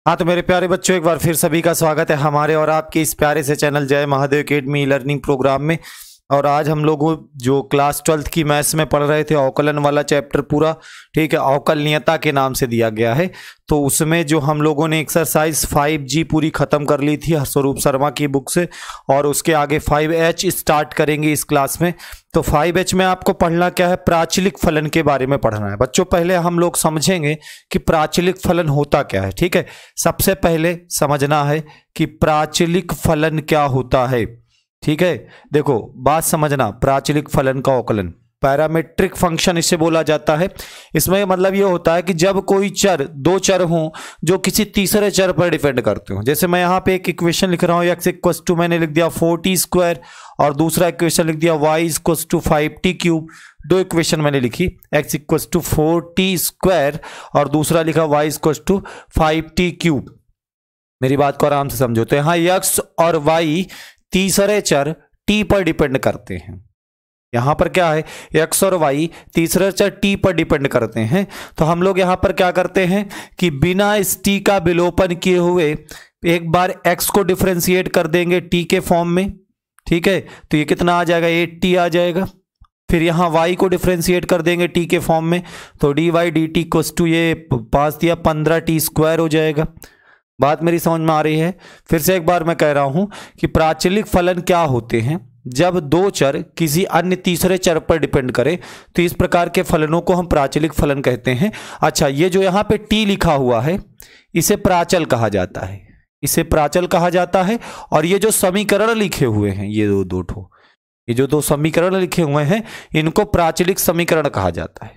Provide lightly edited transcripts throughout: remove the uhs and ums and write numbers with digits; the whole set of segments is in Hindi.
हाँ तो मेरे प्यारे बच्चों, एक बार फिर सभी का स्वागत है हमारे और आपके इस प्यारे से चैनल जय महादेव अकेडमी लर्निंग प्रोग्राम में। और आज हम लोग जो क्लास 12th की मैथ्स में पढ़ रहे थे अवकलन वाला चैप्टर पूरा, ठीक है, अवकलनीयता के नाम से दिया गया है। तो उसमें जो हम लोगों ने एक्सरसाइज 5G पूरी ख़त्म कर ली थी स्वरूप शर्मा की बुक से, और उसके आगे 5H स्टार्ट करेंगे इस क्लास में। तो 5H में आपको पढ़ना क्या है, प्राचलिक फलन के बारे में पढ़ना है बच्चों। पहले हम लोग समझेंगे कि प्राचलिक फलन होता क्या है, ठीक है। सबसे पहले समझना है कि प्राचलिक फलन क्या होता है, ठीक है। देखो बात समझना, प्राचलिक फलन का अवकलन पैरामीट्रिक फंक्शन इसे बोला जाता है। इसमें मतलब ये होता है कि जब कोई चर, दो चर हों जो किसी तीसरे चर पर डिपेंड करते हो। जैसे मैं यहाँ पे एक इक्वेशन लिख रहा हूँ, x इक्वल्स टू मैंने लिख दिया 4t², और दूसरा इक्वेशन लिख दिया y इक्वल्स टू 5t³। दो इक्वेशन मैंने लिखी, x इक्वल्स टू 4t² और दूसरा लिखा y इक्वल्स टू 5t³। मेरी बात को आराम से समझो। तो यहाँ x और y तीसरे चर t पर डिपेंड करते हैं। यहां पर क्या है, x और y तीसरे चर t पर डिपेंड करते हैं। तो हम लोग यहां पर क्या करते हैं कि बिना इस t का विलोपन किए हुए एक बार x को डिफरेंशिएट कर देंगे t के फॉर्म में, ठीक है। तो ये कितना आ जाएगा, 8t आ जाएगा। फिर यहां y को डिफरेंशिएट कर देंगे t के फॉर्म में, तो dy dt इक्वल्स टू ये 5 दिया 15t² हो जाएगा। बात मेरी समझ में आ रही है। फिर से एक बार मैं कह रहा हूं कि प्राचलिक फलन क्या होते हैं, जब दो चर किसी अन्य तीसरे चर पर डिपेंड करें तो इस प्रकार के फलनों को हम प्राचलिक फलन कहते हैं। अच्छा, ये जो यहां पे t लिखा हुआ है इसे प्राचल कहा जाता है, इसे प्राचल कहा जाता है। और ये जो समीकरण लिखे हुए हैं, ये दो ठो, ये जो दो समीकरण लिखे हुए हैं इनको प्राचलिक समीकरण कहा जाता है।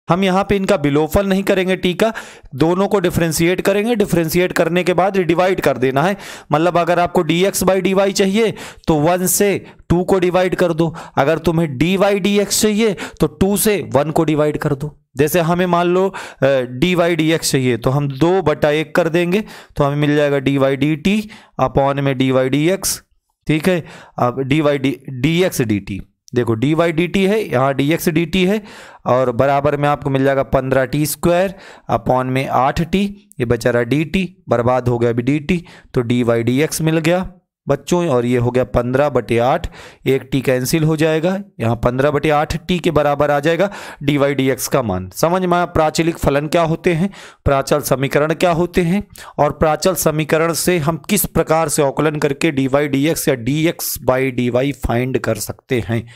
हम यहां पे इनका विलोपन नहीं करेंगे t का, दोनों को डिफरेंशिएट करेंगे। डिफरेंशिएट करने के बाद डिवाइड कर देना है। मतलब अगर आपको dx बाई dy चाहिए तो 1 से 2 को डिवाइड कर दो, अगर तुम्हें dy dx चाहिए तो 2 से 1 को डिवाइड कर दो। जैसे हमें मान लो dy dx चाहिए तो हम 2/1 कर देंगे, तो हमें मिल जाएगा dy dt अपॉन में dy dx, ठीक है। अब dx dt, देखो dy dt है, यहाँ dx dt है, और बराबर में आपको मिल जाएगा 15t² अपॉन में 8t, ये बचा रहा dt, बर्बाद हो गया अभी dt, तो dy dx मिल गया बच्चों। और ये हो गया 15/8, एक t कैंसिल हो जाएगा, यहाँ 15/8t के बराबर आ जाएगा dy dx का मान। समझ में आया प्राचलिक फलन क्या होते हैं, प्राचल समीकरण क्या होते हैं, और प्राचल समीकरण से हम किस प्रकार से अवकलन करके dy dx या dx बाई dy फाइंड कर सकते हैं।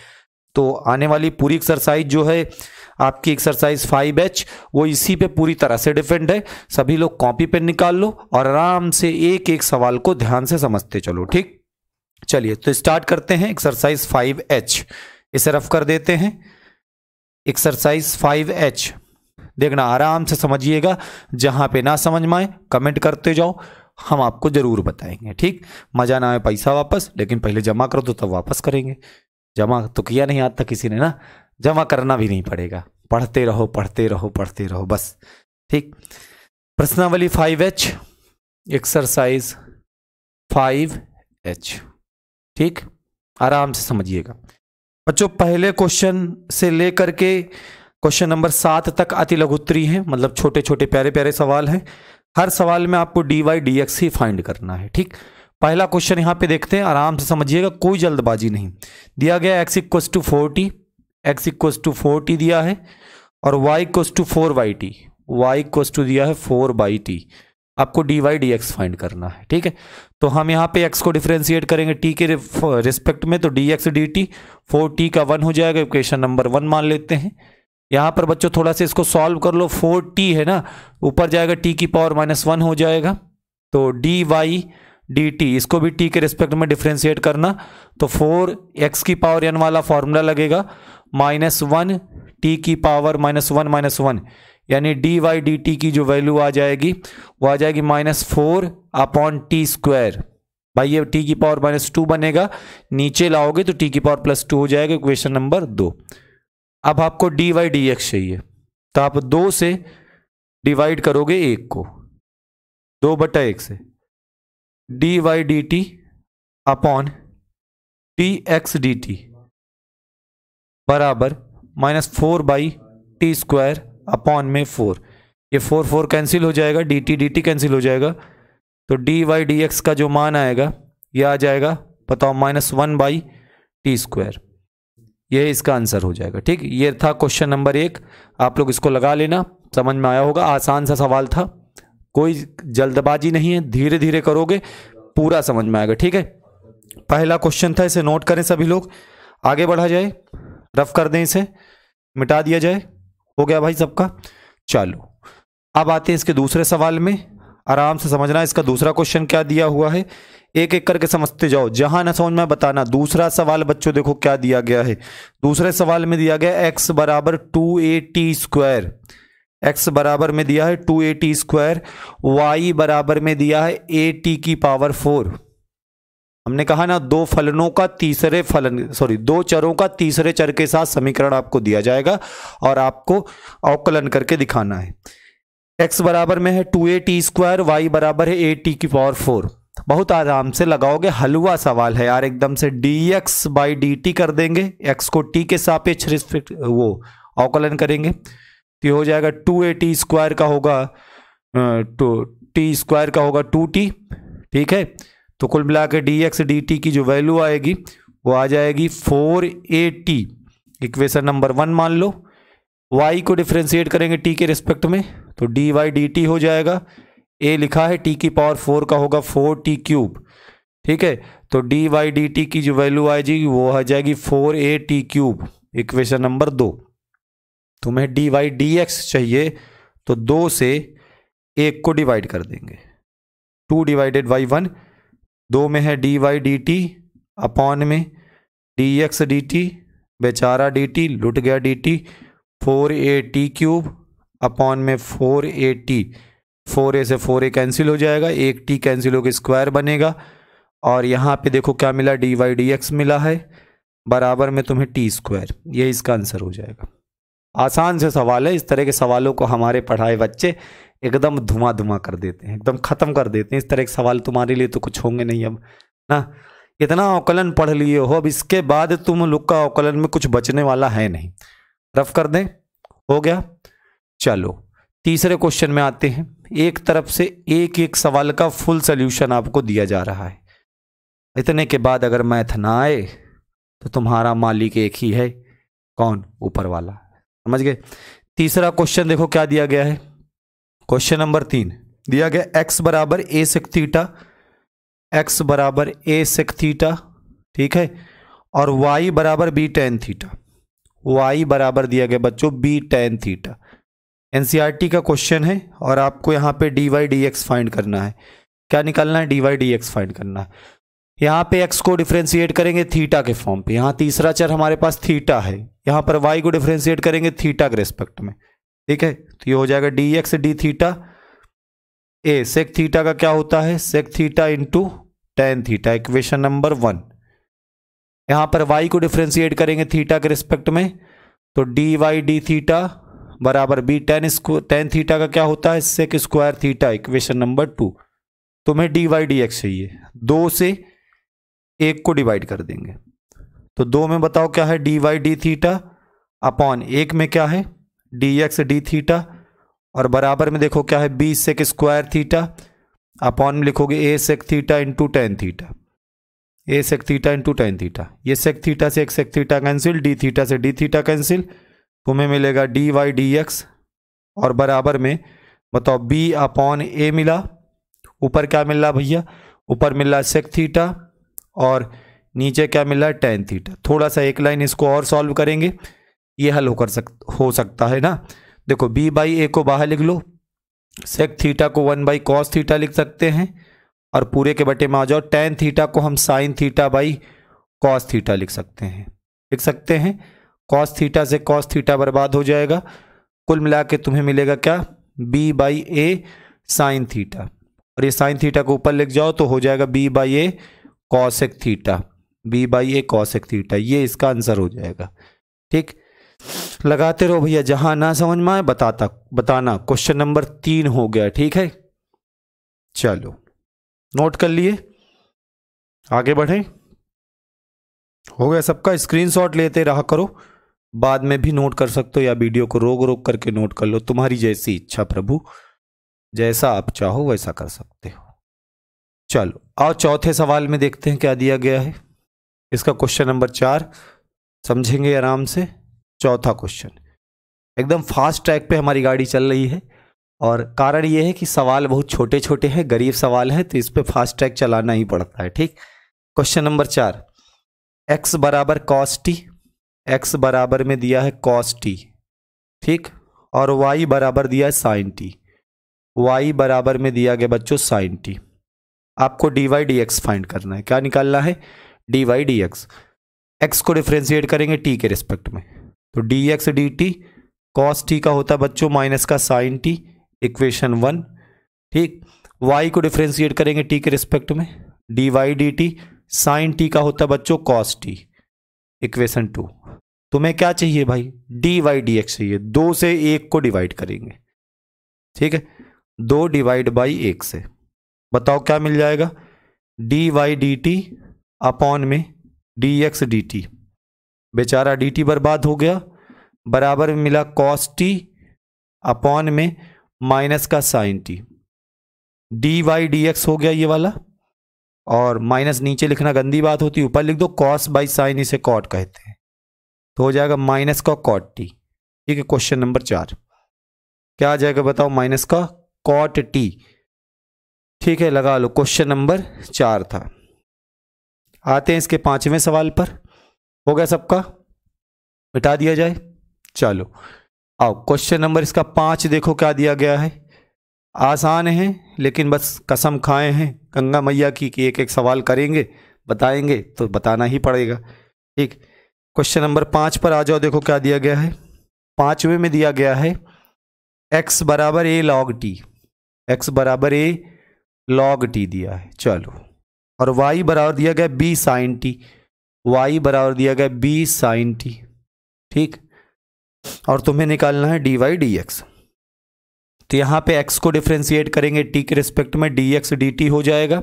तो आने वाली पूरी एक्सरसाइज जो है आपकी एक्सरसाइज 5H वो इसी पे पूरी तरह से डिपेंड है। सभी लोग कॉपी पेन निकाल लो और आराम से एक एक सवाल को ध्यान से समझते चलो, ठीक। चलिए तो स्टार्ट करते हैं एक्सरसाइज 5H। इसे रफ कर देते हैं। एक्सरसाइज 5H देखना, आराम से समझिएगा, जहां पे ना समझ में आए कमेंट करते जाओ, हम आपको जरूर बताएंगे, ठीक। मजा ना आए पैसा वापस, लेकिन पहले जमा कर दो तब वापस करेंगे। जमा तो किया नहीं आज तक किसी ने ना, जमा करना भी नहीं पड़ेगा, पढ़ते रहो पढ़ते रहो पढ़ते रहो बस, ठीक। प्रश्नावली 5H, एक्सरसाइज 5H, ठीक। आराम से समझिएगा बच्चों। पहले क्वेश्चन से लेकर के क्वेश्चन नंबर 7 तक अति लघुत्तरी है, मतलब छोटे छोटे प्यारे प्यारे सवाल हैं। हर सवाल में आपको dy dx ही फाइंड करना है, ठीक। पहला क्वेश्चन यहां पे देखते हैं, आराम से समझिएगा, कोई जल्दबाजी नहीं। दिया गया x equals to 4t, x equals to 4t दिया है, और y equals to 4/t, y equals to दिया है 4/t। आपको dy dx फाइंड करना है, ठीक है। तो हम यहाँ पे x को डिफरेंशिएट करेंगे t के रिस्पेक्ट में, तो dx dt 4t का 1 हो जाएगा, इक्वेशन नंबर 1 मान लेते हैं। यहाँ पर बच्चों थोड़ा सा इसको सॉल्व कर लो, 4t है ना, ऊपर जाएगा t की पावर -1 हो जाएगा, तो dy dt इसको भी t के रिस्पेक्ट में डिफरेंशिएट करना, तो 4x की पावर n वाला फॉर्मूला लगेगा, -1 t की पावर -1 यानी dy dt की जो वैल्यू आ जाएगी वो आ जाएगी -4/t²। भाई ये t की पावर -2 बनेगा, नीचे लाओगे तो t की पावर +2 हो जाएगा, इक्वेशन नंबर 2। अब आपको dy dx चाहिए, तो आप 2 से डिवाइड करोगे 1 को, 2/1 से, dy dt upon dx dt बराबर -4/t² अपॉन में 4, ये 4 कैंसिल हो जाएगा, dt dt कैंसिल हो जाएगा, तो dy dx का जो मान आएगा ये आ जाएगा, बताओ, -1/t²। ये इसका आंसर हो जाएगा। ठीक, ये था क्वेश्चन नंबर 1। आप लोग इसको लगा लेना, समझ में आया होगा। आसान सा सवाल था, कोई जल्दबाजी नहीं है, धीरे धीरे करोगे पूरा समझ में आएगा। ठीक है, पहला क्वेश्चन था, इसे नोट करें सभी लोग। आगे बढ़ा जाए, रफ कर दें, इसे मिटा दिया जाए। हो गया भाई सबका। चलो अब आते हैं इसके दूसरे सवाल में, आराम से समझना इसका दूसरा क्वेश्चन क्या दिया हुआ है, एक एक करके समझते जाओ, जहां ना समझ में बताना। दूसरा सवाल बच्चों देखो क्या दिया गया है। दूसरे सवाल में दिया गया x बराबर 2at², x बराबर में दिया है 2at², y बराबर में दिया है at⁴। हमने कहा ना दो चरों का तीसरे चर के साथ समीकरण आपको दिया जाएगा और आपको अवकलन करके दिखाना है। x बराबर में है 2at², y बराबर है at⁴। बहुत आराम से लगाओगे, हलवा सवाल है यार एकदम से। dx/dt कर देंगे, x को t के सापेक्ष रिस्पेक्ट वो अवकलन करेंगे, तो हो जाएगा 2at² का होगा t² का होगा 2t। ठीक है, तो कुल मिला के dx dt की जो वैल्यू आएगी वो आ जाएगी 4at, इक्वेशन नंबर 1 मान लो। y को डिफ्रेंशिएट करेंगे t के रिस्पेक्ट में, तो dy dt हो जाएगा, a लिखा है t⁴ का होगा 4t³। ठीक है, तो dy dt की जो वैल्यू आएगी वो आ जाएगी 4at³, इक्वेशन नंबर 2। तुम्हें dy dx चाहिए तो 2 से 1 को डिवाइड कर देंगे, 2 डिवाइडेड बाई 1, 2 में है dy dt अपॉन में dx dt, बेचारा dt लुट गया dt, 4at³ अपॉन में 4at, 4a से 4a कैंसिल हो जाएगा, एक t कैंसिल होकर स्क्वायर बनेगा, और यहाँ पे देखो क्या मिला, dy dx मिला है, बराबर में तुम्हें t²। ये इसका आंसर हो जाएगा। आसान से सवाल है, इस तरह के सवालों को हमारे पढ़ाए बच्चे एकदम धुआं कर देते हैं, एकदम खत्म कर देते हैं। इस तरह के सवाल तुम्हारे लिए तो कुछ होंगे नहीं अब ना, इतना अवकलन पढ़ लिए हो, अब इसके बाद तुम लोग का अवकलन में कुछ बचने वाला है नहीं। रफ कर दें, हो गया। चलो तीसरे क्वेश्चन में आते हैं। एक तरफ से एक एक सवाल का फुल सोल्यूशन आपको दिया जा रहा है। इतने के बाद अगर मैथ ना आए तो तुम्हारा मालिक एक ही है, कौन? ऊपर वाला। समझ गए? तीसरा क्वेश्चन देखो क्या दिया गया है। क्वेश्चन नंबर 3 दिया गया x बराबर a sec थीटा, x बराबर a sec थीटा, ठीक है, और y बराबर b tan थीटा। y बराबर दिया गया बच्चों b tan थीटा। एनसीईआरटी का क्वेश्चन है और आपको यहाँ पे dy dx फाइंड करना है। क्या निकालना है? dy dx फाइंड करना है। यहाँ पे x को डिफ्रेंशिएट करेंगे थीटा के फॉर्म पे, यहाँ तीसरा चर हमारे पास थीटा है, यहाँ पर y को डिफ्रेंशिएट करेंगे थीटा के रेस्पेक्ट में। ठीक है, तो ये हो जाएगा dx d theta a sec theta का क्या होता है, sec theta into tan theta, equation number 1। यहाँ पर y को डिफ्रेंशिएट करेंगे थीटा के रिस्पेक्ट में, तो dy d थीटा बराबर b टेन थीटा का क्या होता है, sec square theta, equation number 2। तुम्हें dy dx चाहिए, 2 से 1 को डिवाइड कर देंगे, तो 2 में बताओ क्या है, dy d थीटा अपॉन 1 में क्या है dx d थीटा, और बराबर में देखो क्या है b sec square theta, upon में लिखोगे a sec theta into tan theta, a sec theta into tan theta. ये सेक थीटा से एक sec theta cancel, d theta से d थीटा कैंसिल, तुम्हें मिलेगा dy dx, और बराबर में बताओ b अपॉन a मिला, ऊपर क्या मिल रहा भैया, ऊपर मिल रहा सेक थीटा और नीचे क्या मिल रहा है, टेन थीटा। थोड़ा सा एक लाइन इसको और सॉल्व करेंगे, ये हल हो सकता है ना। देखो b बाई ए को बाहर लिख लो, सेक थीटा को 1 बाई कॉस थीटा लिख सकते हैं, और पूरे के बटे में आ जाओ, टेन थीटा को हम sine theta by cos theta लिख सकते हैं। कॉस थीटा से कॉस थीटा बर्बाद हो जाएगा, कुल मिला के तुम्हें मिलेगा क्या, b by A sine theta, और ये साइन थीटा को ऊपर लिख जाओ तो हो जाएगा b by A cosec theta, b by A cosec theta. ये इसका आंसर हो जाएगा। ठीक, लगाते रहो भैया, जहां ना समझ में आए बताना। क्वेश्चन नंबर 3 हो गया। ठीक है, चलो नोट कर लिए, आगे बढ़े। हो गया सबका, स्क्रीनशॉट लेते रहा करो, बाद में भी नोट कर सकते हो या वीडियो को रोक रोक करके नोट कर लो, तुम्हारी जैसी इच्छा प्रभु, जैसा आप चाहो वैसा कर सकते हो। चलो आओ चौथे सवाल में देखते हैं क्या दिया गया है। इसका क्वेश्चन नंबर 4 समझेंगे आराम से। चौथा क्वेश्चन एकदम फास्ट ट्रैक पे हमारी गाड़ी चल रही है, और कारण ये है कि सवाल बहुत छोटे छोटे हैं, गरीब सवाल है, तो इस पे फास्ट ट्रैक चलाना ही पड़ता है। ठीक, क्वेश्चन नंबर 4, x बराबर कॉस टी, x बराबर में दिया है कॉस टी, ठीक, और y बराबर दिया है साइन टी, y बराबर में दिया गया बच्चों साइन टी। आपको dy dx फाइंड करना है। क्या निकालना है? dy dx। x को डिफ्रेंशिएट करेंगे t के रिस्पेक्ट में, तो dx dt कॉस टी का होता है बच्चों माइनस का साइन टी, इक्वेशन 1। ठीक, y को डिफ्रेंशिएट करेंगे t के रिस्पेक्ट में, dy dt साइन टी का होता है बच्चों कॉस टी, इक्वेशन 2। तुम्हें क्या चाहिए भाई? dy dx चाहिए। 2 से 1 को डिवाइड करेंगे, ठीक है, 2 डिवाइड बाई 1 से, बताओ क्या मिल जाएगा? dy dt अपॉन में dx dt, बेचारा dt बर्बाद हो गया, बराबर में मिला कॉस टी अपॉन में माइनस का साइन टी, dy dx हो गया ये वाला, और माइनस नीचे लिखना गंदी बात होती है, ऊपर लिख दो कॉस बाई साइन, इसे कॉट कहते हैं, तो हो जाएगा माइनस का कॉट टी। ठीक है, क्वेश्चन नंबर 4 क्या आ जाएगा बताओ? माइनस का कॉट टी। ठीक है, लगा लो, क्वेश्चन नंबर 4 था। आते हैं इसके 5वें सवाल पर। हो गया सबका? मिटा दिया जाए। चलो आओ क्वेश्चन नंबर इसका 5 देखो क्या दिया गया है। आसान है, लेकिन बस कसम खाए हैं गंगा मैया की कि एक एक सवाल करेंगे, बताएंगे तो बताना ही पड़ेगा। ठीक, क्वेश्चन नंबर 5 पर आ जाओ। देखो क्या दिया गया है। 5वें में दिया गया है x बराबर a log t, x बराबर a log t दिया है। चलो, और y बराबर दिया गया b साइन t, y बराबर दिया गया b साइन t। ठीक, और तुम्हें निकालना है dy dx। तो यहां पे x को डिफ्रेंशिएट करेंगे t के रिस्पेक्ट में, dx dt हो जाएगा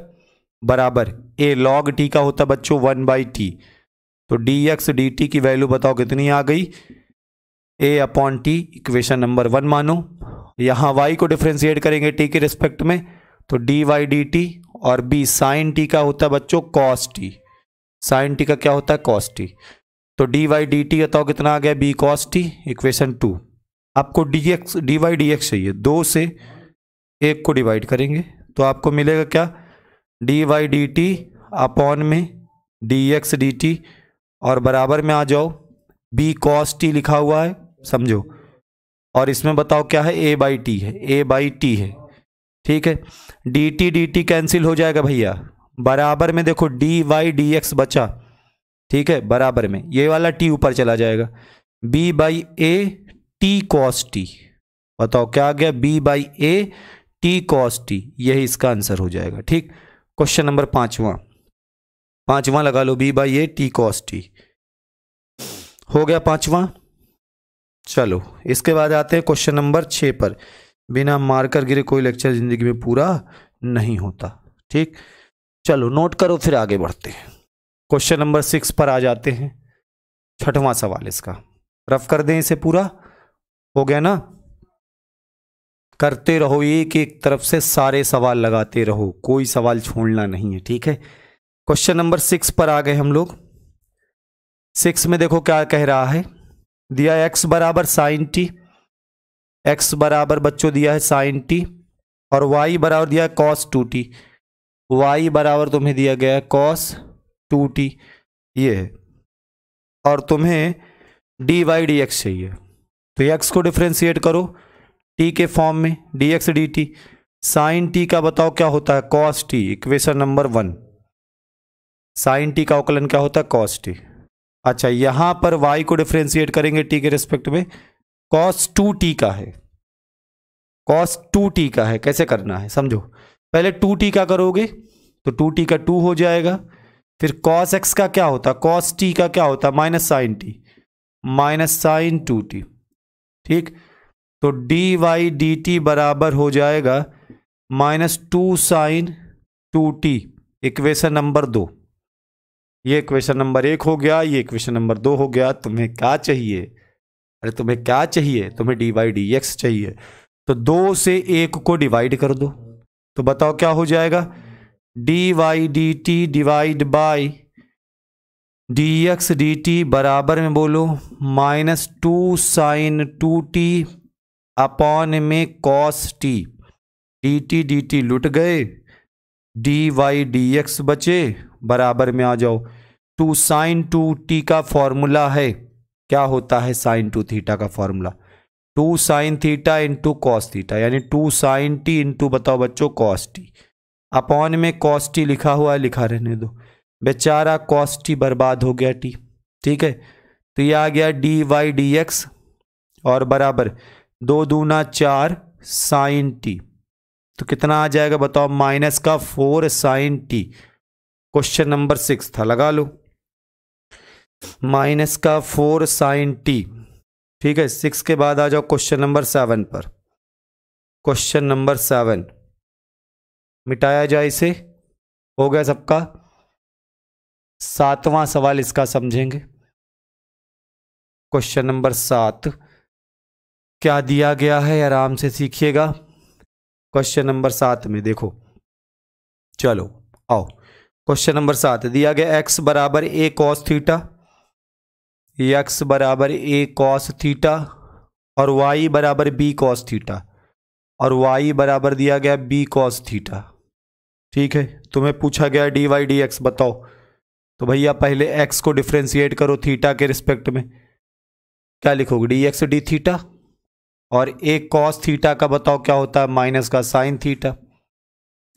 बराबर a log t का होता बच्चों 1/t, तो dx dt की वैल्यू बताओ कितनी आ गई? a upon T, equation number 1 मानो। यहां y को डिफ्रेंशिएट करेंगे t के रिस्पेक्ट में, तो dy dt, और b साइन t का होता बच्चों cos t, साइन t का क्या होता है? cos t, तो dy dt बताओ कितना आ गया? b cos t, equation 2। आपको dy dx चाहिए, 2 से 1 को डिवाइड करेंगे तो आपको मिलेगा क्या? dy dt अपॉन में dx dt, और बराबर में आ जाओ b cos t लिखा हुआ है, समझो, और इसमें बताओ क्या है? a बाई टी है, a बाई टी है। ठीक है, dt dt कैंसिल हो जाएगा भैया, बराबर में देखो dy dx बचा, ठीक है, बराबर में ये वाला t ऊपर चला जाएगा, b by A T cos T, बताओ क्या आ गया? b by A T cos T, यही इसका आंसर हो जाएगा। ठीक, क्वेश्चन नंबर 5वां लगा लो, b by A T cos T हो गया 5वां। चलो इसके बाद आते हैं क्वेश्चन नंबर 6 पर। बिना मारकर गिरे कोई लेक्चर जिंदगी में पूरा नहीं होता। ठीक, चलो नोट करो फिर आगे बढ़ते हैं। क्वेश्चन नंबर 6 पर आ जाते हैं। 6वां सवाल इसका रफ कर दें इसे पूरा। हो गया ना? करते रहो, एक एक तरफ से सारे सवाल लगाते रहो, कोई सवाल छोड़ना नहीं है। ठीक है, क्वेश्चन नंबर 6 पर आ गए हम लोग। 6 में देखो क्या कह रहा है। दिया है x बराबर साइन टी, x बराबर बच्चों दिया है साइन टी, और y बराबर दिया है कॉस 2t, y बराबर तुम्हें दिया गया है कॉस 2t, ये है, और तुम्हें dy dx चाहिए, तो x को डिफ्रेंशिएट करो t के फॉर्म में, dx dt, साइन t का बताओ क्या होता है? cos t, equation number 1। Sine t का अवकलन क्या होता है? cos t। अच्छा, यहां पर y को डिफ्रेंशिएट करेंगे t के रिस्पेक्ट में, cos 2t का है, cos 2t का है। कैसे करना है समझो, पहले 2t का करोगे तो 2t का 2 हो जाएगा, फिर cos x का क्या होता है? cos t का क्या होता है? Minus sine t, minus sine 2t। ठीक, तो dy dt बराबर हो जाएगा minus 2 sign 2t, equation number 2। ये इक्वेशन नंबर 1 हो गया, ये इक्वेशन नंबर 2 हो गया। तुम्हें क्या चाहिए? अरे तुम्हें क्या चाहिए, तुम्हें dy dx चाहिए, तो 2 से 1 को डिवाइड कर दो, तो बताओ क्या हो जाएगा, dy dt divide by dx dt बराबर में बोलो -2 sin 2t अपॉन में cos t, dt dt लुट गए, dy dx बचे, बराबर में आ जाओ 2 sin 2t का फॉर्मूला है, क्या होता है sin 2 थीटा का formula, 2 sin theta into cos theta, यानी 2 sin t इंटू बताओ बच्चों cos t, अपॉन में cos t लिखा हुआ है, लिखा रहने दो, बेचारा cos t बर्बाद हो गया t, ठीक है। तो ये आ गया dy dx और बराबर 2 दूना 4 sin t, तो कितना आ जाएगा बताओ, -4 sin t। क्वेश्चन नंबर 6 था, लगा लो, -4 sin t, ठीक है। 6 के बाद आ जाओ क्वेश्चन नंबर 7 पर। क्वेश्चन नंबर 7 मिटाया जाए इसे, हो गया सबका। 7वां सवाल इसका समझेंगे। क्वेश्चन नंबर 7 क्या दिया गया है, आराम से सीखिएगा। क्वेश्चन नंबर 7 में देखो, चलो आओ, क्वेश्चन नंबर 7 दिया गया x बराबर a cos थीटा, x बराबर a cos थीटा और y बराबर b cos थीटा, और y बराबर दिया गया b cos थीटा, ठीक है। तुम्हें पूछा गया dy dx बताओ, तो भैया पहले x को डिफ्रेंशिएट करो थीटा के रिस्पेक्ट में, क्या लिखोगे, dx d थीटा, और a cos थीटा का बताओ क्या होता है, माइनस का साइन थीटा,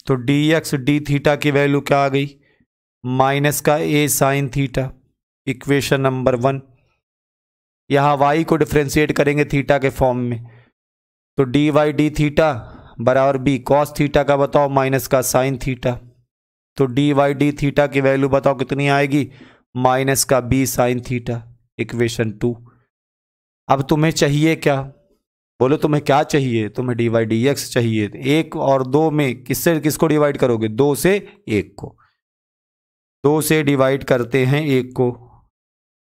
तो dx d थीटा की वैल्यू क्या आ गई, माइनस का a sine theta, equation number 1। यहाँ y को डिफ्रेंशिएट करेंगे थीटा के फॉर्म में, तो dy d थीटा बराबर b cos थीटा का बताओ माइनस का साइन थीटा, तो dy d थीटा की वैल्यू बताओ कितनी आएगी, माइनस का b साइन थीटा, इक्वेशन 2। अब तुम्हें चाहिए क्या, बोलो तुम्हें क्या चाहिए, तुम्हें dy dx चाहिए। 1 और 2 में किससे किसको डिवाइड करोगे, 2 से 1 को, 2 से डिवाइड करते हैं 1 को,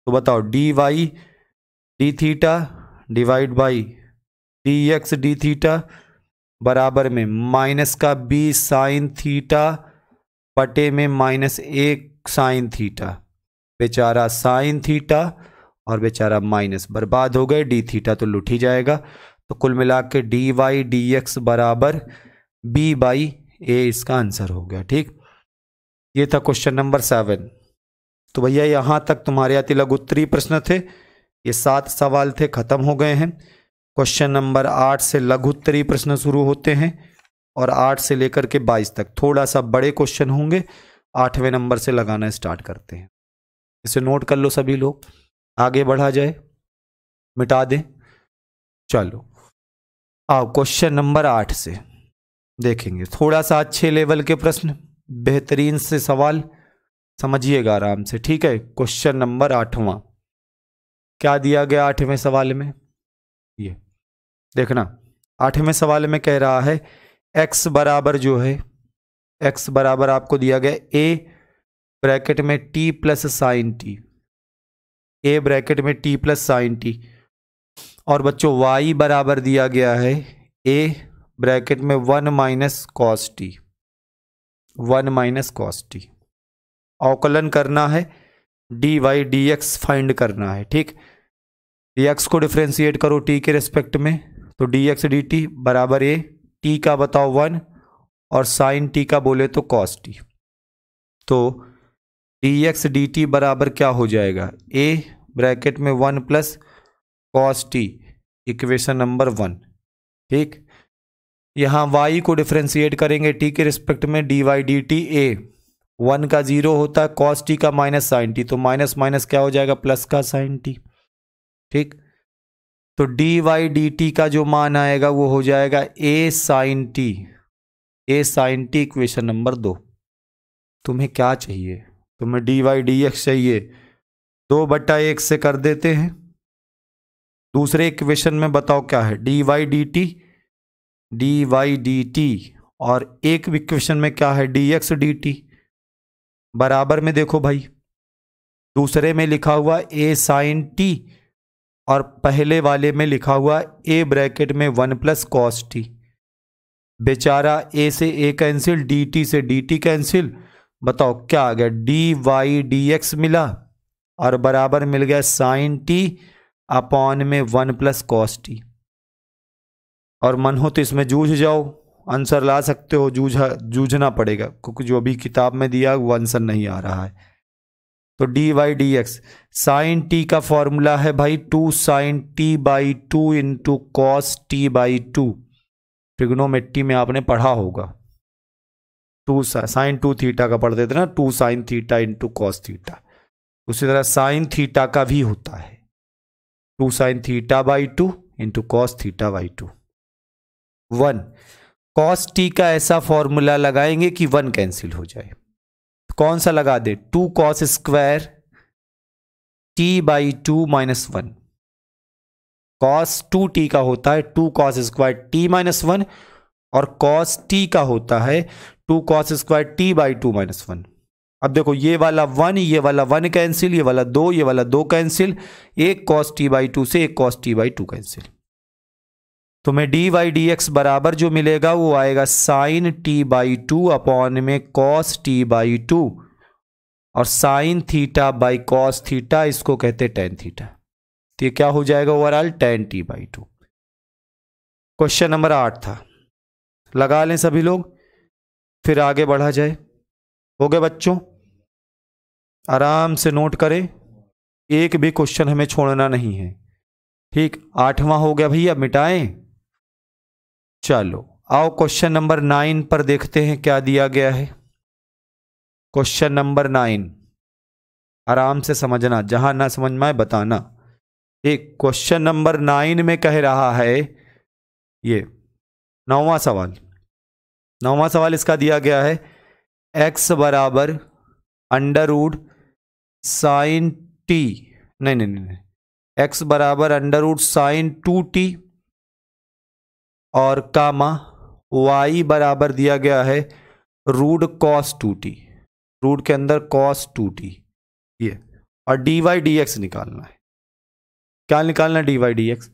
तो बताओ dy d theta divide by dx d theta बराबर में माइनस का b साइन थीटा बटे में -1 साइन थीटा, बेचारा साइन थीटा और बेचारा माइनस, बर्बाद हो गए, डी थीटा तो लुट ही जाएगा, तो कुल मिला के dy dx बराबर b बाई a इसका आंसर हो गया, ठीक। ये था क्वेश्चन नंबर 7। तो भैया यहां तक तुम्हारे अति लघु उत्तरीय प्रश्न थे, ये 7 सवाल थे, खत्म हो गए हैं। क्वेश्चन नंबर 8 से लघु उत्तरीय प्रश्न शुरू होते हैं, और 8 से लेकर के 22 तक थोड़ा सा बड़े क्वेश्चन होंगे, 8वें नंबर से लगाना स्टार्ट करते हैं। इसे नोट कर लो सभी लोग, आगे बढ़ा जाए, मिटा दें। चलो आओ क्वेश्चन नंबर 8 से देखेंगे, थोड़ा सा अच्छे लेवल के प्रश्न, बेहतरीन से सवाल, समझिएगा आराम से, ठीक है। क्वेश्चन नंबर 8वां क्या दिया गया 8वें सवाल में, ये देखना। 8वें सवाल में कह रहा है x बराबर जो है, x बराबर आपको दिया गया a ब्रैकेट में t plus sign t, a bracket में t प्लस साइन टी, और बच्चों y बराबर दिया गया है a ब्रैकेट में 1 minus cos t, 1 minus cos T. अवकलन करना है, dy dx फाइंड करना है, ठीक। x को डिफ्रेंशिएट करो t के रेस्पेक्ट में, तो dx dt बराबर a, t का बताओ 1 और साइन t का बोले तो cos t, तो dx dt बराबर क्या हो जाएगा, a ब्रैकेट में 1 plus cos t, equation number 1, ठीक। यहाँ y को डिफ्रेंशिएट करेंगे t के रिस्पेक्ट में, dy dt a 1 का 0 होता है, cos t का माइनस साइन टी, तो माइनस माइनस क्या हो जाएगा, प्लस का साइन टी, ठीक। तो dy dt का जो मान आएगा वो हो जाएगा a sine t, a sine t, equation number 2। तुम्हें क्या चाहिए, तुम्हें dy dx चाहिए, 2/1 से कर देते हैं। दूसरे इक्वेशन में बताओ क्या है, dy dt, और एक इक्वेशन में क्या है, dx dt। बराबर में देखो भाई, दूसरे में लिखा हुआ a साइन टी, और पहले वाले में लिखा हुआ ए ब्रैकेट में 1 प्लस कॉस टी। बेचारा ए से ए कैंसिल, डी टी से डी टी कैंसिल। बताओ क्या आ गया, डी वाई डी एक्स मिला और बराबर मिल गया साइन टी अपॉन में 1 प्लस कॉस टी। और मन हो तो इसमें जूझ जाओ, आंसर ला सकते हो, जूझना पड़ेगा क्योंकि जो भी किताब में दिया वो आंसर नहीं आ रहा है। तो d y d x, sine t का फॉर्मूला है भाई 2 sine t by 2 into cos t by 2। Trigonometry में आपने पढ़ा होगा, 2 साइन 2 थीटा का पढ़ते थे ना, 2 sine theta into cos theta. उसी तरह साइन थीटा का भी होता है 2 sine theta by 2 into cos theta by 2। 1 cos T का ऐसा फॉर्मूला लगाएंगे कि 1 कैंसिल हो जाए। कौन सा लगा दे, 2 cos square T by 2 minus 1। Cos 2t का होता है 2 कॉस स्क्वायर टी माइनस 1 और कॉस टी का होता है 2 cos square T by 2 minus 1। अब देखो ये वाला 1, ये वाला 1 कैंसिल, ये वाला 2, ये वाला 2 कैंसिल, एक कॉस टी बाई 2 से एक कॉस टी बाई 2 कैंसिल। तो मैं डी वाई डी एक्स बराबर जो मिलेगा वो आएगा साइन टी बाई 2 अपॉन में कॉस टी बाई 2 और sine theta by cos theta, इसको कहते हैं टेन थीटा। तो ये क्या हो जाएगा overall ten T by 2। Question number 8 था, लगा लें सभी लोग, फिर आगे बढ़ा जाए। हो गए बच्चों, आराम से नोट करें, एक भी क्वेश्चन हमें छोड़ना नहीं है। ठीक, 8वां हो गया भैया, मिटाएं। चलो आओ क्वेश्चन नंबर 9 पर देखते हैं क्या दिया गया है। क्वेश्चन नंबर 9 आराम से समझना, जहां ना समझ में आए बताना। एक क्वेश्चन नंबर 9 में कह रहा है, ये 9वां सवाल इसका दिया गया है, x बराबर अंडर रूट साइन टी, नहीं, x बराबर अंडर रूट साइन 2t और कामा y बराबर दिया गया है रूट कॉस 2t, रूट के अंदर कॉस 2t ये, और डी वाई डी एक्स निकालना है। क्या निकालना है, d y d x.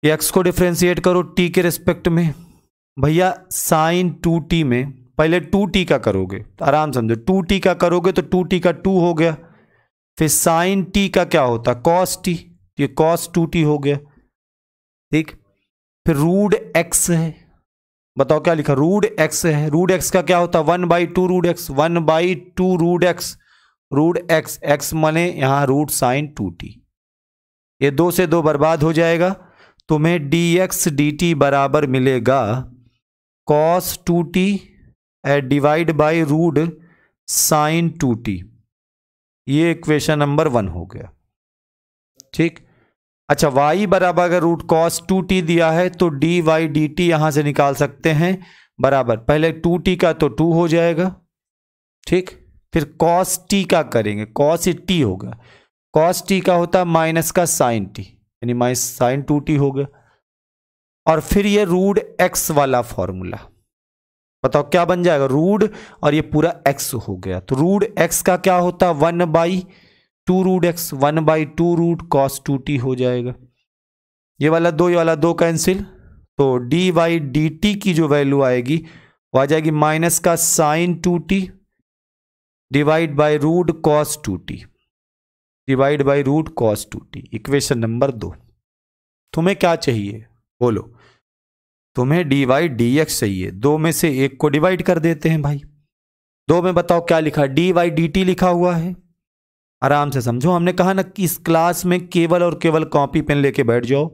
X को डिफ्रेंशिएट करो t के रिस्पेक्ट में। भैया साइन 2t में पहले 2t का करोगे तो आराम समझो, 2t का करोगे तो 2t का 2 हो गया, फिर साइन t का क्या होता कॉस t, ये कॉस 2t हो गया। ठीक, फिर रूट x है, बताओ क्या लिखा, रूट x है। रूट x का क्या होता है 1/2 root x, 1/2 root x, root x, x माने यहां रूट साइन 2t। ये 2 से 2 बर्बाद हो जाएगा, तुम्हें dx dt बराबर मिलेगा cos 2t divide by root sine 2t। ये इक्वेशन नंबर 1 हो गया। ठीक, अच्छा y बराबर अगर रूट कॉस 2t दिया है तो डी वाई डी टी यहां से निकाल सकते हैं बराबर, पहले 2t का तो 2 हो जाएगा। ठीक, फिर cos t का करेंगे, cos t होगा, cos t का होता है माइनस का साइन t, यानी माइनस साइन 2t हो गया। और फिर ये रूट x वाला फॉर्मूला, बताओ क्या बन जाएगा, रूट और ये पूरा x हो गया। तो रूट x का क्या होता है 1/2 root x, 1/2 root cos 2t हो जाएगा। ये वाला 2, ये वाला 2 कैंसिल, तो डी वाई डी टी की जो वैल्यू आएगी वो आ जाएगी माइनस का sine 2t divide by root cos 2t, divide by root cos 2t। Equation number 2। तुम्हें क्या चाहिए बोलो, तुम्हें डी वाई डी एक्स चाहिए, 2 में से एक को डिवाइड कर देते हैं भाई। 2 में बताओ क्या लिखा, डी वाई डी टी लिखा हुआ है। आराम से समझो, हमने कहा ना कि इस क्लास में केवल और केवल कॉपी पेन लेके बैठ जाओ,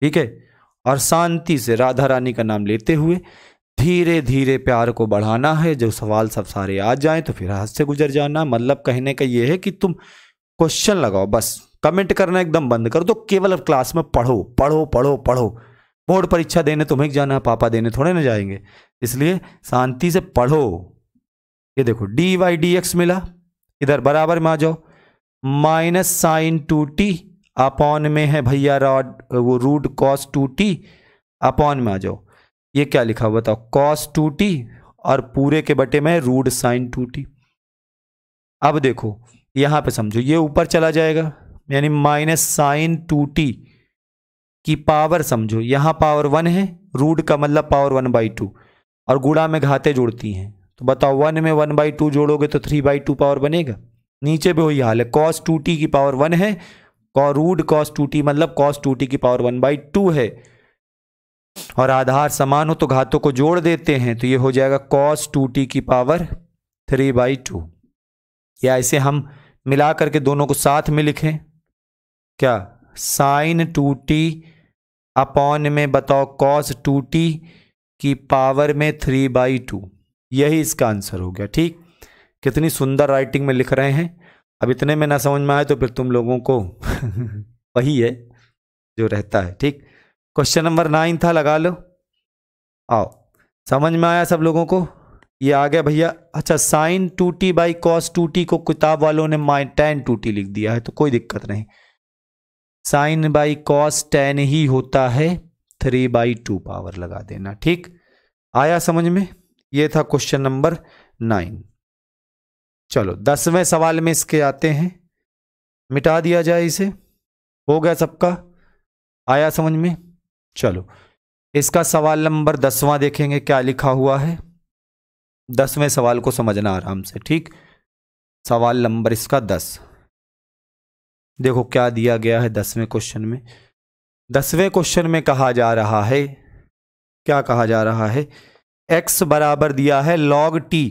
ठीक है, और शांति से राधा रानी का नाम लेते हुए धीरे धीरे प्यार को बढ़ाना है। जो सवाल सब सारे आ जाएं तो फिर हाथ से गुजर जाना। मतलब कहने का ये है कि तुम क्वेश्चन लगाओ, बस कमेंट करना एकदम बंद कर दो, केवल अब क्लास में पढ़ो पढ़ो पढ़ो पढ़ो। बोर्ड परीक्षा देने तुम्हें जाना है, पापा देने थोड़े ना जाएंगे, इसलिए शांति से पढ़ो। ये देखो डी वाई डी एक्स मिला, इधर बराबर में आ जाओ, माइनस साइन 2t अपॉन में है भैया वो रूट कॉस 2t अपॉन में आ जाओ। ये क्या लिखा हुआ बताओ, कॉस 2t और पूरे के बटे में रूट साइन 2t। अब देखो यहां पे समझो, ये ऊपर चला जाएगा यानी माइनस साइन 2t की पावर समझो, यहां पावर 1 है, रूट का मतलब पावर 1/2 और गुणा में घाते जोड़ती हैं, तो बताओ 1 में 1/2 जोड़ोगे तो 3/2 पावर बनेगा। नीचे भी वही हाल है, cos 2t की पावर 1 है, रूट cos 2t मतलब cos 2t की पावर 1/2 है, और आधार समान हो तो घातों को जोड़ देते हैं, तो ये हो जाएगा cos 2t की पावर 3/2। या इसे हम मिला करके दोनों को साथ में लिखें, क्या साइन 2t अपॉन में बताओ cos 2t की पावर में 3/2, यही इसका आंसर हो गया। ठीक, कितनी सुंदर राइटिंग में लिख रहे हैं। अब इतने में ना समझ में आए तो फिर तुम लोगों को वही है जो रहता है। ठीक, क्वेश्चन नंबर 9 था, लगा लो। आओ, समझ में आया सब लोगों को? ये आ गया भैया। अच्छा, sign 2t by cos 2t को किताब वालों ने tan 2t लिख दिया है, तो कोई दिक्कत नहीं, साइन बाई कॉस tan ही होता है, 3/2 पावर लगा देना। ठीक, आया समझ में? ये था क्वेश्चन नंबर 9। चलो 10वें सवाल में इसके आते हैं, मिटा दिया जाए इसे। हो गया सबका? आया समझ में? चलो इसका सवाल नंबर 10वां देखेंगे क्या लिखा हुआ है। 10वें सवाल को समझना आराम से। ठीक, सवाल नंबर इसका 10, देखो क्या दिया गया है 10वें क्वेश्चन में। 10वें क्वेश्चन में कहा जा रहा है, क्या कहा जा रहा है, x बराबर दिया है log t,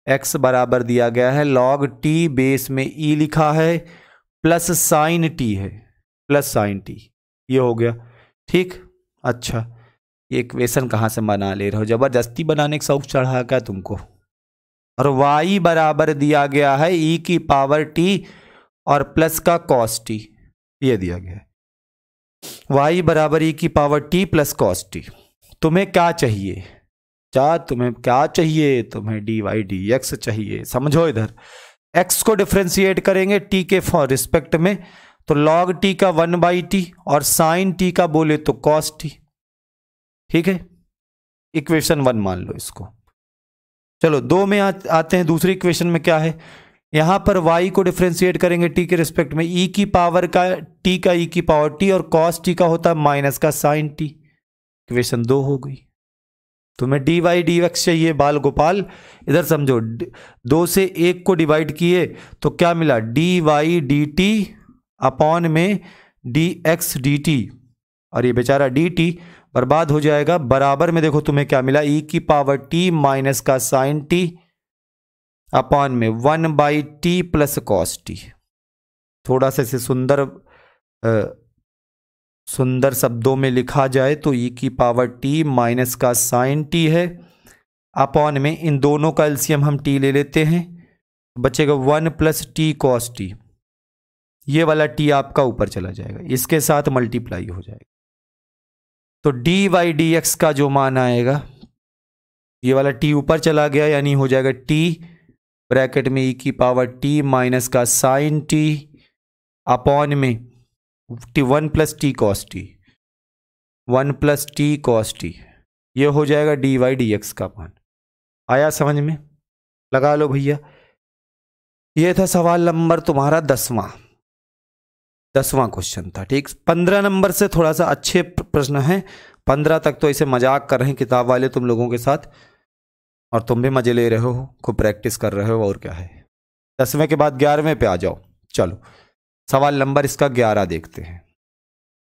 x बराबर दिया गया है log t, बेस में e लिखा है, प्लस साइन t है, प्लस साइन t, ये हो गया। ठीक, अच्छा ये इक्वेशन कहाँ से बना ले रहे हो, जबरदस्ती बनाने का शौक चढ़ा क्या तुमको। और y बराबर दिया गया है e की पावर t और प्लस का cos t, ये दिया गया है। y बराबर e की power t plus cos t। तुम्हें क्या चाहिए, तुम्हें क्या चाहिए, तुम्हें dy dx चाहिए। समझो इधर, x को डिफरेंशिएट करेंगे t के रिस्पेक्ट में, तो log t का 1/t और sin t का बोले तो cos t। ठीक है, इक्वेशन 1 मान लो इसको। चलो 2 में आते हैं। दूसरी इक्वेशन में क्या है, यहां पर y को डिफरेंशिएट करेंगे t के रिस्पेक्ट में, e की पावर का t का e की पावर t और cos t का होता है माइनस का sin t। इक्वेशन 2 हो गई। तुम्हें dy dx चाहिए बाल गोपाल। इधर समझो, 2 से 1 को डिवाइड किए तो क्या मिला, dy dt अपॉन में dx dt, और ये बेचारा dt बर्बाद हो जाएगा। बराबर में देखो तुम्हें क्या मिला, e की पावर t माइनस का साइन t अपॉन में 1/t प्लस cos t। थोड़ा सा इसे सुंदर शब्दों में लिखा जाए तो e की पावर t माइनस का साइन t है, अपॉन में इन दोनों का एलसीएम हम t ले लेते हैं, बचेगा 1 प्लस t cos t। ये वाला t आपका ऊपर चला जाएगा, इसके साथ मल्टीप्लाई हो जाएगा, तो dy dx का जो मान आएगा, ये वाला t ऊपर चला गया, यानी हो जाएगा t ब्रैकेट में e की पावर t माइनस का साइन t अपॉन में 1 plus t cos t, 1 plus t cos t, ये हो जाएगा dy dx का मान। आया समझ में? लगा लो भैया। ये था सवाल नंबर तुम्हारा 10वां क्वेश्चन था। ठीक, 15 नंबर से थोड़ा सा अच्छे प्रश्न हैं। 15 तक तो इसे मजाक कर रहे हैं किताब वाले तुम लोगों के साथ, और तुम भी मजे ले रहे हो, खूब प्रैक्टिस कर रहे हो, और क्या है। 10वें के बाद 11वें पे आ जाओ। चलो सवाल नंबर इसका 11 देखते हैं।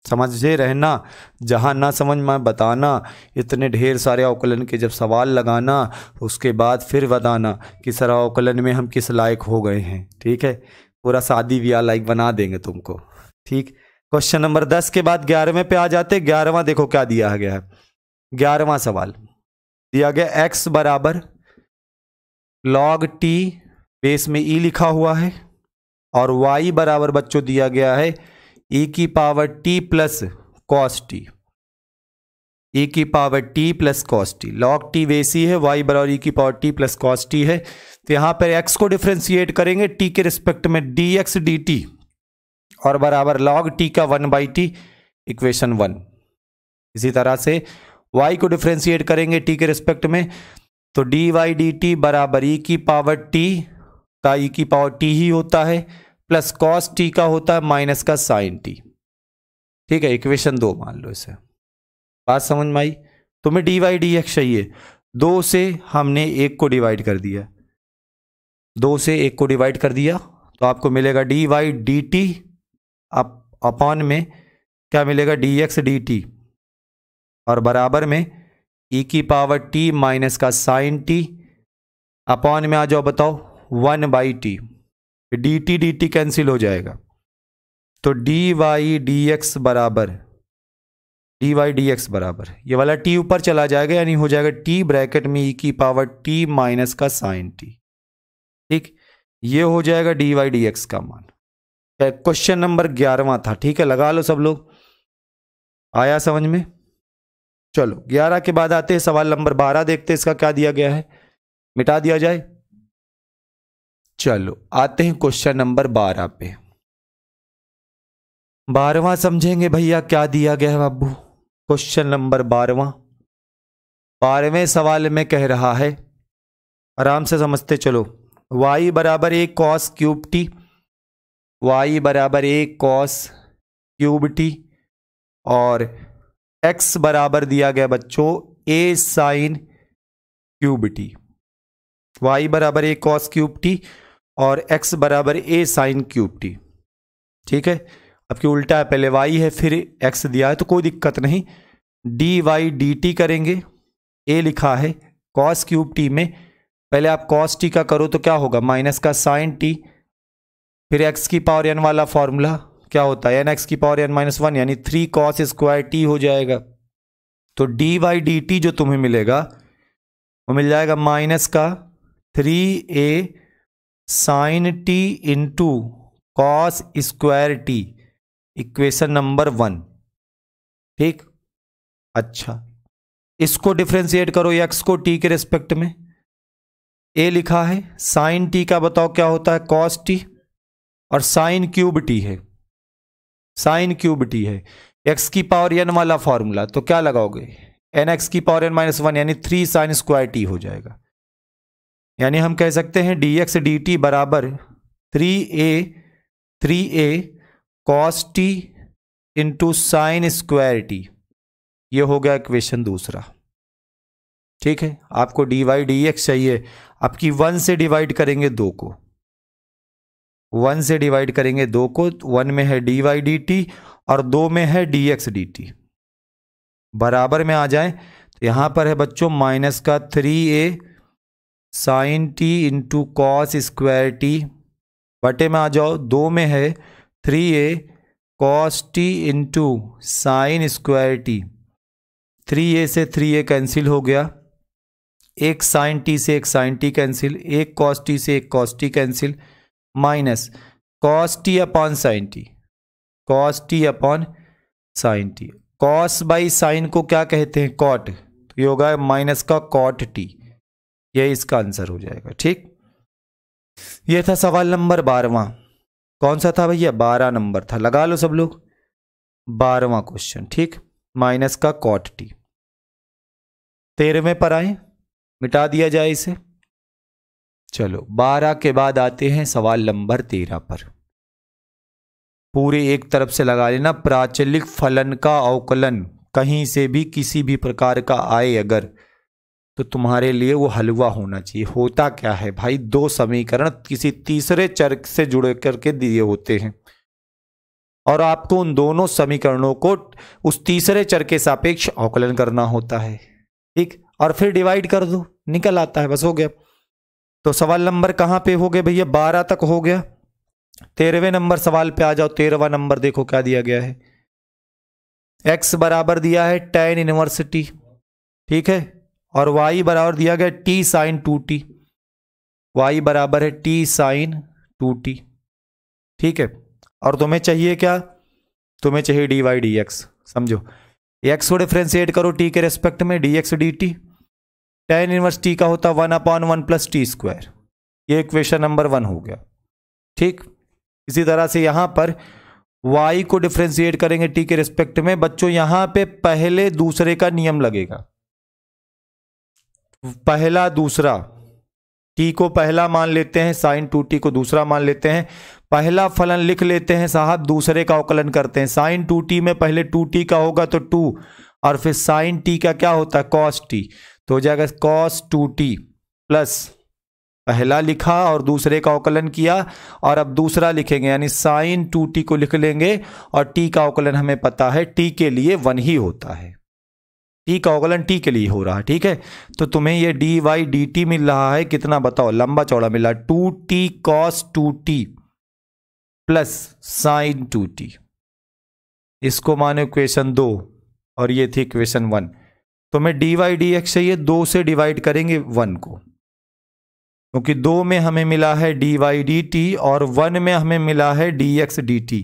समझे रहना, जहां ना समझ में बताना, इतने ढेर सारे अवकलन के जब सवाल लगाना उसके बाद फिर बताना कि सर अवकलन में हम किस लायक हो गए हैं। ठीक है, पूरा शादी ब्याह लायक बना देंगे तुमको। ठीक, क्वेश्चन नंबर 10 के बाद 11वें पे आ जाते। 11वां देखो क्या दिया गया है। 11वां सवाल दिया गया, x बराबर log t, बेस में e लिखा हुआ है, और y बराबर बच्चों दिया गया है e की power t plus cos t, e की power t plus cos t। log t वैसी है, y बराबर e की power t plus cos t है, तो यहां पर x को डिफरेंशिएट करेंगे t के रिस्पेक्ट में dx dt, और बराबर log t का 1/t, इक्वेशन 1। इसी तरह से y को डिफरेंशिएट करेंगे t के रिस्पेक्ट में, तो dy dt बराबर e की पावर t का e की पावर t ही होता है, प्लस कॉस टी का होता है माइनस का साइन टी। ठीक है, इक्वेशन 2 मान लो इसे। बात समझ में आई? तुम्हें डी वाई डी एक्स चाहिए, 2 से हमने 1 को डिवाइड कर दिया, 2 से 1 को डिवाइड कर दिया तो आपको मिलेगा d y d t upon में क्या मिलेगा, डी एक्स डी टी, और बराबर में ई की पावर टी माइनस का साइन टी अपॉन में आ जाओ, बताओ 1/t। डी टी कैंसिल हो जाएगा, तो डी वाई डी एक्स बराबर ये वाला टी ऊपर चला जाएगा, यानी हो जाएगा टी ब्रैकेट में ई की पावर टी माइनस का साइन टी। ठीक, ये हो जाएगा डी वाई डी एक्स का मान। क्वेश्चन नंबर 11वां था। ठीक है, लगा लो सब लोग, आया समझ में? चलो 11 के बाद आते हैं सवाल नंबर 12, देखते हैं इसका क्या दिया गया है, मिटा दिया जाए। चलो आते हैं क्वेश्चन नंबर 12 पे। 12वां समझेंगे भैया क्या दिया गया है बाबू। क्वेश्चन नंबर 12वें सवाल में कह रहा है, आराम से समझते चलो, y बराबर एक कॉस क्यूब टी, y बराबर एक कॉस क्यूब टी, और x बराबर दिया गया बच्चों a sine cube T. y बराबर एक कॉस क्यूब टी और x बराबर a साइन क्यूब टी। ठीक है, अब की उल्टा है, पहले y है फिर x दिया है तो कोई दिक्कत नहीं, डी वाई डी टी करेंगे। a लिखा है कॉस क्यूब टी में, पहले आप कॉस टी का करो तो क्या होगा, माइनस का साइन टी, फिर x की पावर n वाला फॉर्मूला क्या होता है, nx की पावर n माइनस 1 यानी 3 कॉस स्क्वायर टी हो जाएगा। तो डी वाई डी टी जो तुम्हें मिलेगा वो मिल जाएगा माइनस का 3a sine t into cos square t, equation number 1। ठीक, अच्छा इसको डिफरेंशिएट करो x को t के रिस्पेक्ट में। a लिखा है साइन टी का बताओ क्या होता है, कॉस टी, और साइन क्यूब टी है, x की पावर n वाला फॉर्मूला, तो क्या लगाओगे, nx की पावर n माइनस 1 यानी 3 साइन स्क्वायर टी हो जाएगा। यानी हम कह सकते हैं dx dt बराबर 3a cos t into sine square T, ये हो गया इक्वेशन 2। ठीक है, आपको डी वाई डी एक्स चाहिए, आपकी 1 से डिवाइड करेंगे 2 को, 1 से डिवाइड करेंगे 2 को, 1 में है डी वाई डी टी और 2 में है डी एक्स डी टी, बराबर में आ जाए तो यहां पर है बच्चों माइनस का 3a sine t into cos square t, बटे में आ जाओ 2 में है 3a cos t into sine square t, 3a से 3a कैंसिल हो गया, एक साइन टी से एक साइन टी कैंसिल, एक कॉस टी से एक cos t cancel, minus cos T upon sine T, cos T upon sine T. Cos by sine को क्या कहते हैं, कॉट, तो ये होगा माइनस का कॉट टी, ये इसका आंसर हो जाएगा। ठीक, ये था सवाल नंबर 12वां। कौन सा था भैया, 12 नंबर था, लगा लो सब लोग, 12वां क्वेश्चन। ठीक, माइनस का कॉट टी। 13वें पर आए, मिटा दिया जाए इसे। चलो 12 के बाद आते हैं सवाल नंबर 13 पर। पूरे एक तरफ से लगा लेना, प्राचलिक फलन का अवकलन कहीं से भी किसी भी प्रकार का आए अगर, तो तुम्हारे लिए वो हलवा होना चाहिए। होता क्या है भाई, 2 समीकरण किसी तीसरे चर से जुड़े करके दिए होते हैं और आपको उन दोनों समीकरणों को उस तीसरे चर के सापेक्ष अवकलन करना होता है। ठीक, और फिर डिवाइड कर दो, निकल आता है, बस हो गया। तो सवाल नंबर कहां पे हो गए भैया, 12 तक हो गया। 13वें नंबर सवाल पे आ जाओ। 13वां नंबर देखो क्या दिया गया है, x बराबर दिया है tan इनवर्स टी, ठीक है, और y बराबर दिया गया t साइन 2t, y बराबर है t साइन 2t। ठीक है, और तुम्हें चाहिए क्या, तुम्हें चाहिए डी वाई डी एक्स। समझो, x को डिफ्रेंशिएट करो t के रेस्पेक्ट में, dx dt, tan inverse t का होता 1/1 प्लस टी स्क्वायर, ये इक्वेशन नंबर 1 हो गया। ठीक, इसी तरह से यहां पर y को डिफ्रेंशिएट करेंगे t के रिस्पेक्ट में। बच्चों यहां पे पहले दूसरे का नियम लगेगा, पहला दूसरा, t को पहला मान लेते हैं, साइन 2t को दूसरा मान लेते हैं, पहला फलन लिख लेते हैं साहब, दूसरे का अवकलन करते हैं। साइन 2t में पहले 2t का होगा तो 2 और फिर साइन t का क्या होता है cos t, तो हो जाएगा cos 2t प्लस पहला लिखा और दूसरे का अवकलन किया और अब दूसरा लिखेंगे यानी साइन 2t को लिख लेंगे और t का अवकलन हमें पता है t के लिए 1 ही होता है, t का अवकलन t के लिए हो रहा है। ठीक है, तो तुम्हें ये dy/dt मिल रहा है कितना बताओ, लंबा चौड़ा मिला 2t cos 2t plus sign 2t। इसको मानो इक्वेशन 2 और ये थी इक्वेशन 1। तुम्हें dy/dx चाहिए, 2 से डिवाइड करेंगे 1 को, क्योंकि 2 में हमें मिला है dy/dt और 1 में हमें मिला है dx/dt।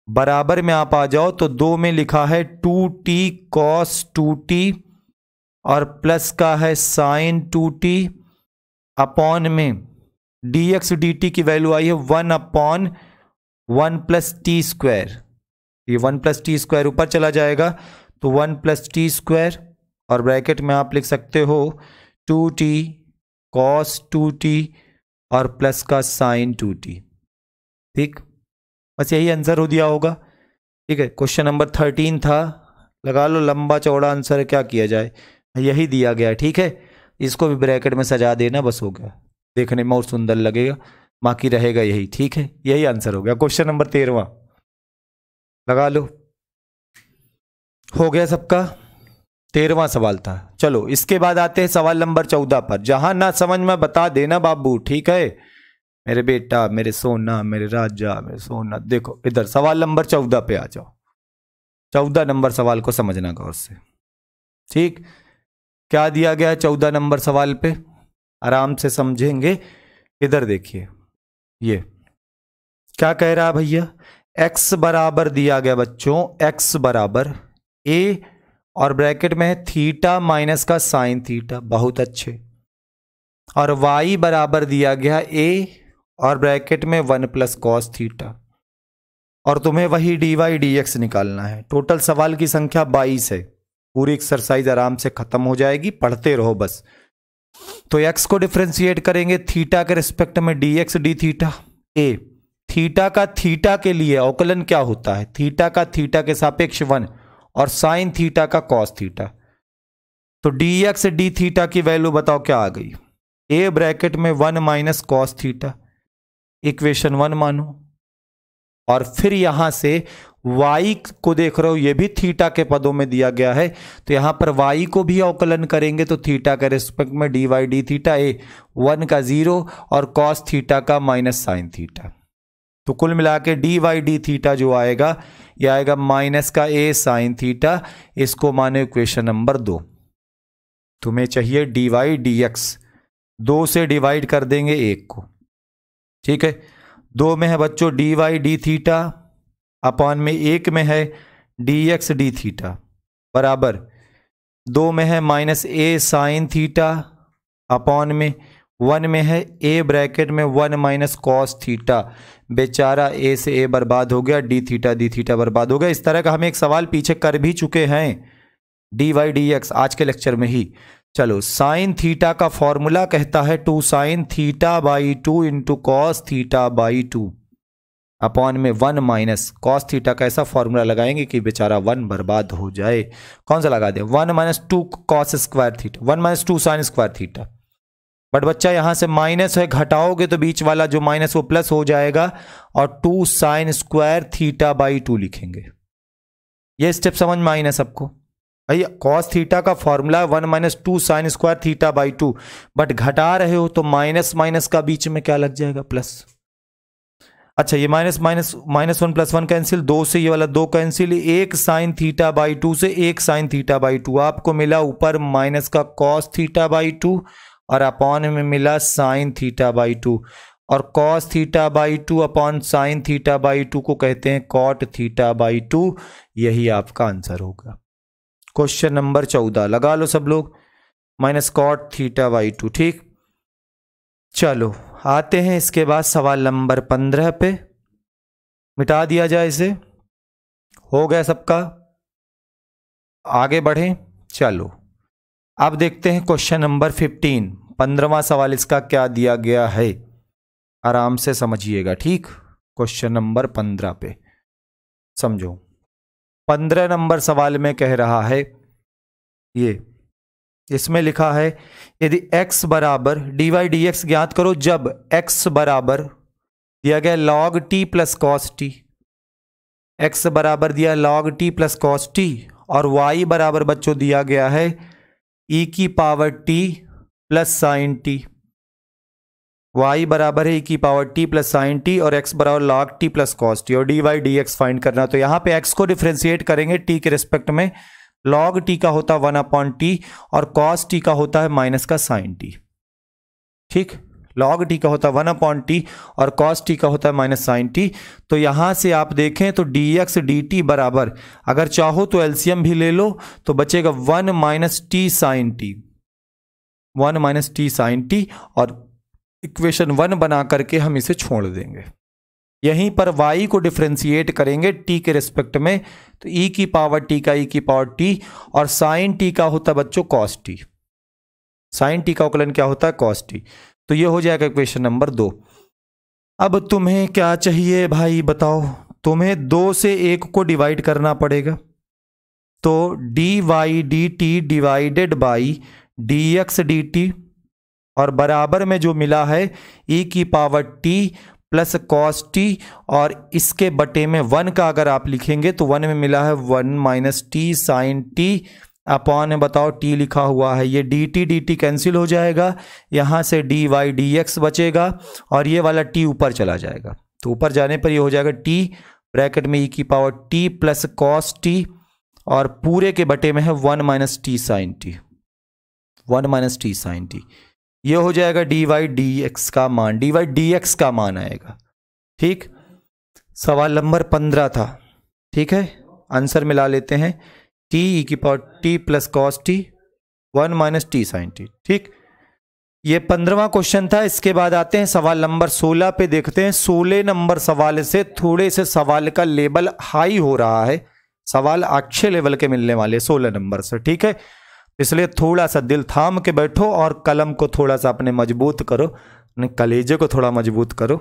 बराबर में आप आ जाओ तो 2 में लिखा है 2t cos 2t और प्लस का है साइन 2t अपॉन में dx/dt की वैल्यू आई है 1/1 प्लस टी स्क्वायर। ये 1 प्लस टी स्क्वायर ऊपर चला जाएगा तो 1 प्लस टी स्क्वायर और ब्रैकेट में आप लिख सकते हो 2t cos 2t और प्लस का साइन 2t। ठीक, बस यही आंसर हो दिया होगा। ठीक है, क्वेश्चन नंबर 13 था, लगा लो लंबा चौड़ा आंसर क्या किया जाए, यही दिया गया है। ठीक है, इसको भी ब्रैकेट में सजा देना, बस हो गया, देखने में और सुंदर लगेगा, बाकी रहेगा यही। ठीक है, यही आंसर हो गया। क्वेश्चन नंबर 13 लगा लो, हो गया सबका, 13वां सवाल था। चलो इसके बाद आते हैं सवाल नंबर 14 पर। जहां ना समझ में बता देना बाबू, ठीक है मेरे बेटा, मेरे सोना, मेरे राजा, मेरे सोना। देखो इधर सवाल नंबर 14 पे आ जाओ, 14 नंबर सवाल को समझना गौर से। ठीक, क्या दिया गया है 14 नंबर सवाल पे, आराम से समझेंगे। इधर देखिए, ये क्या कह रहा है भैया, x बराबर दिया गया बच्चों, x बराबर a और ब्रैकेट में है थीटा माइनस का साइन थीटा, बहुत अच्छे। और y बराबर दिया गया a और ब्रैकेट में 1 प्लस कॉस थीटा, और तुम्हें वही dy/dx निकालना है। टोटल सवाल की संख्या 22 है। पूरी एक्सरसाइज आराम से खत्म हो जाएगी, पढ़ते रहो बस। तो x को डिफरेंशिएट करेंगे थीटा के रिस्पेक्ट में dx d theta a। Theta का थीटा के लिए अवकलन क्या होता है, थीटा का थीटा के सापेक्ष 1 और साइन थीटा का कॉस थीटा। तो dx d थीटा की वैल्यू बताओ क्या आ गई, a ब्रैकेट में 1 माइनस कॉस थीटा, इक्वेशन 1 मानो। और फिर यहां से y को देख रहे हो, ये भी थीटा के पदों में दिया गया है, तो यहां पर y को भी अवकलन करेंगे तो थीटा के रिस्पेक्ट में dy/d थीटा a, 1 का 0 और कॉस थीटा का माइनस साइन थीटा। तो कुल मिला के dy/d थीटा जो आएगा, यह आएगा माइनस का a साइन थीटा। इसको माने इक्वेशन नंबर 2। तुम्हें चाहिए dy/dx, 2 से डिवाइड कर देंगे 1 को। ठीक है, 2 में है बच्चों dy/d थीटा अपॉन में 1 में है dx/d थीटा बराबर 2 में है minus a sine theta upon में 1 में है a ब्रैकेट में 1 माइनस कॉस थीटा। बेचारा a से a बर्बाद हो गया, d थीटा बर्बाद हो गया। इस तरह का हम एक सवाल पीछे कर भी चुके हैं dy/dx आज के लेक्चर में ही। चलो, साइन थीटा का फॉर्मूला कहता है 2 sine theta by 2 into cos theta by 2 upon में 1 माइनस कॉस थीटा का ऐसा फॉर्मूला लगाएंगे कि बेचारा 1 बर्बाद हो जाए। कौन सा लगा दे, 1 minus 2 cos square theta, 1 minus 2 sine square theta. But बच्चा यहां से माइनस है, घटाओगे तो बीच वाला जो माइनस वो प्लस हो जाएगा और 2 साइन स्क्वायर थीटा बाई 2 लिखेंगे। ये स्टेप समझ में आई ना सबको भैया। कॉस थीटा का formula 1 minus 2 sine square theta by 2, but घटा रहे हो तो माइनस माइनस का बीच में क्या लग जाएगा, प्लस। अच्छा, ये माइनस 1 प्लस 1 कैंसिल, 2 से ये वाला 2 कैंसिल, 1 साइन थीटा बाई 2 से 1 साइन थीटा बाई 2 आपको मिला ऊपर माइनस का कॉस थीटा बाई 2 और अपॉन में मिला साइन थीटा बाई 2। और cos theta by 2 upon sine theta by 2 को कहते हैं कॉट थीटा बाई 2। यही आपका आंसर होगा। क्वेश्चन नंबर 14 लगा लो सब लोग, माइनस कॉट थीटा बाई 2। ठीक, चलो आते हैं इसके बाद सवाल नंबर 15 पे। मिटा दिया जाए इसे, हो गया सबका, आगे बढ़ें। चलो अब देखते हैं क्वेश्चन नंबर 15, 15वां सवाल इसका क्या दिया गया है। आराम से समझिएगा, ठीक। क्वेश्चन नंबर 15 पे समझो। 15 नंबर सवाल में कह रहा है, ये इसमें लिखा है यदि x बराबर dy dx ज्ञात करो जब x बराबर दिया गया log t plus cos T, x बराबर दिया log t plus cos t, और y बराबर बच्चों दिया गया है e की power t plus sign T. y बराबर है e की power t plus sign t और x बराबर log t plus cos t, और dy dx फाइंड करना। तो यहां पे x को डिफ्रेंशिएट करेंगे t के रिस्पेक्ट में। log t का होता है 1/t और cos t का होता है माइनस का साइन t, ठीक। log t का होता है 1/t और cos t का होता है माइनस साइन t। तो यहां से आप देखें तो dx dt बराबर, अगर चाहो तो एलसीएम भी ले लो तो बचेगा 1 minus t sine t, 1 minus t sine t, और इक्वेशन 1 बना करके हम इसे छोड़ देंगे। यहीं पर y को डिफ्रेंशिएट करेंगे t के रिस्पेक्ट में, तो e की पावर t का e की पावर t, और साइन t का होता है बच्चों cos t, साइन t का अवकलन क्या होता है cos t। तो ये हो जाएगा इक्वेशन नंबर 2। अब तुम्हें क्या चाहिए भाई बताओ, तुम्हें 2 से 1 को डिवाइड करना पड़ेगा। तो dy dt divided by dx dt, और बराबर में जो मिला है e की power t plus cos t, और इसके बटे में 1 का अगर आप लिखेंगे तो 1 में मिला है 1 minus t sine t upon में बताओ t लिखा हुआ है, ये dt कैंसिल हो जाएगा, यहां से dy dx बचेगा और ये वाला t ऊपर चला जाएगा। तो ऊपर जाने पर ये हो जाएगा t ब्रैकेट में e की power t plus cos t, और पूरे के बटे में है 1 minus t sine t, 1 minus t sine t. ये हो जाएगा dy dx का मान, dy dx का मान आएगा, ठीक। सवाल नंबर 15 था, ठीक है। आंसर मिला लेते हैं, t e की power t plus cos t 1 minus t sine t, ठीक। ये 15वां क्वेश्चन था। इसके बाद आते हैं सवाल नंबर 16 पे, देखते हैं 16 नंबर सवाल से थोड़े से सवाल का लेवल हाई हो रहा है, सवाल अच्छे लेवल के मिलने वाले 16 नंबर से, ठीक है। इसलिए थोड़ा सा दिल थाम के बैठो और कलम को थोड़ा सा अपने मजबूत करो, अपने कलेजे को थोड़ा मजबूत करो।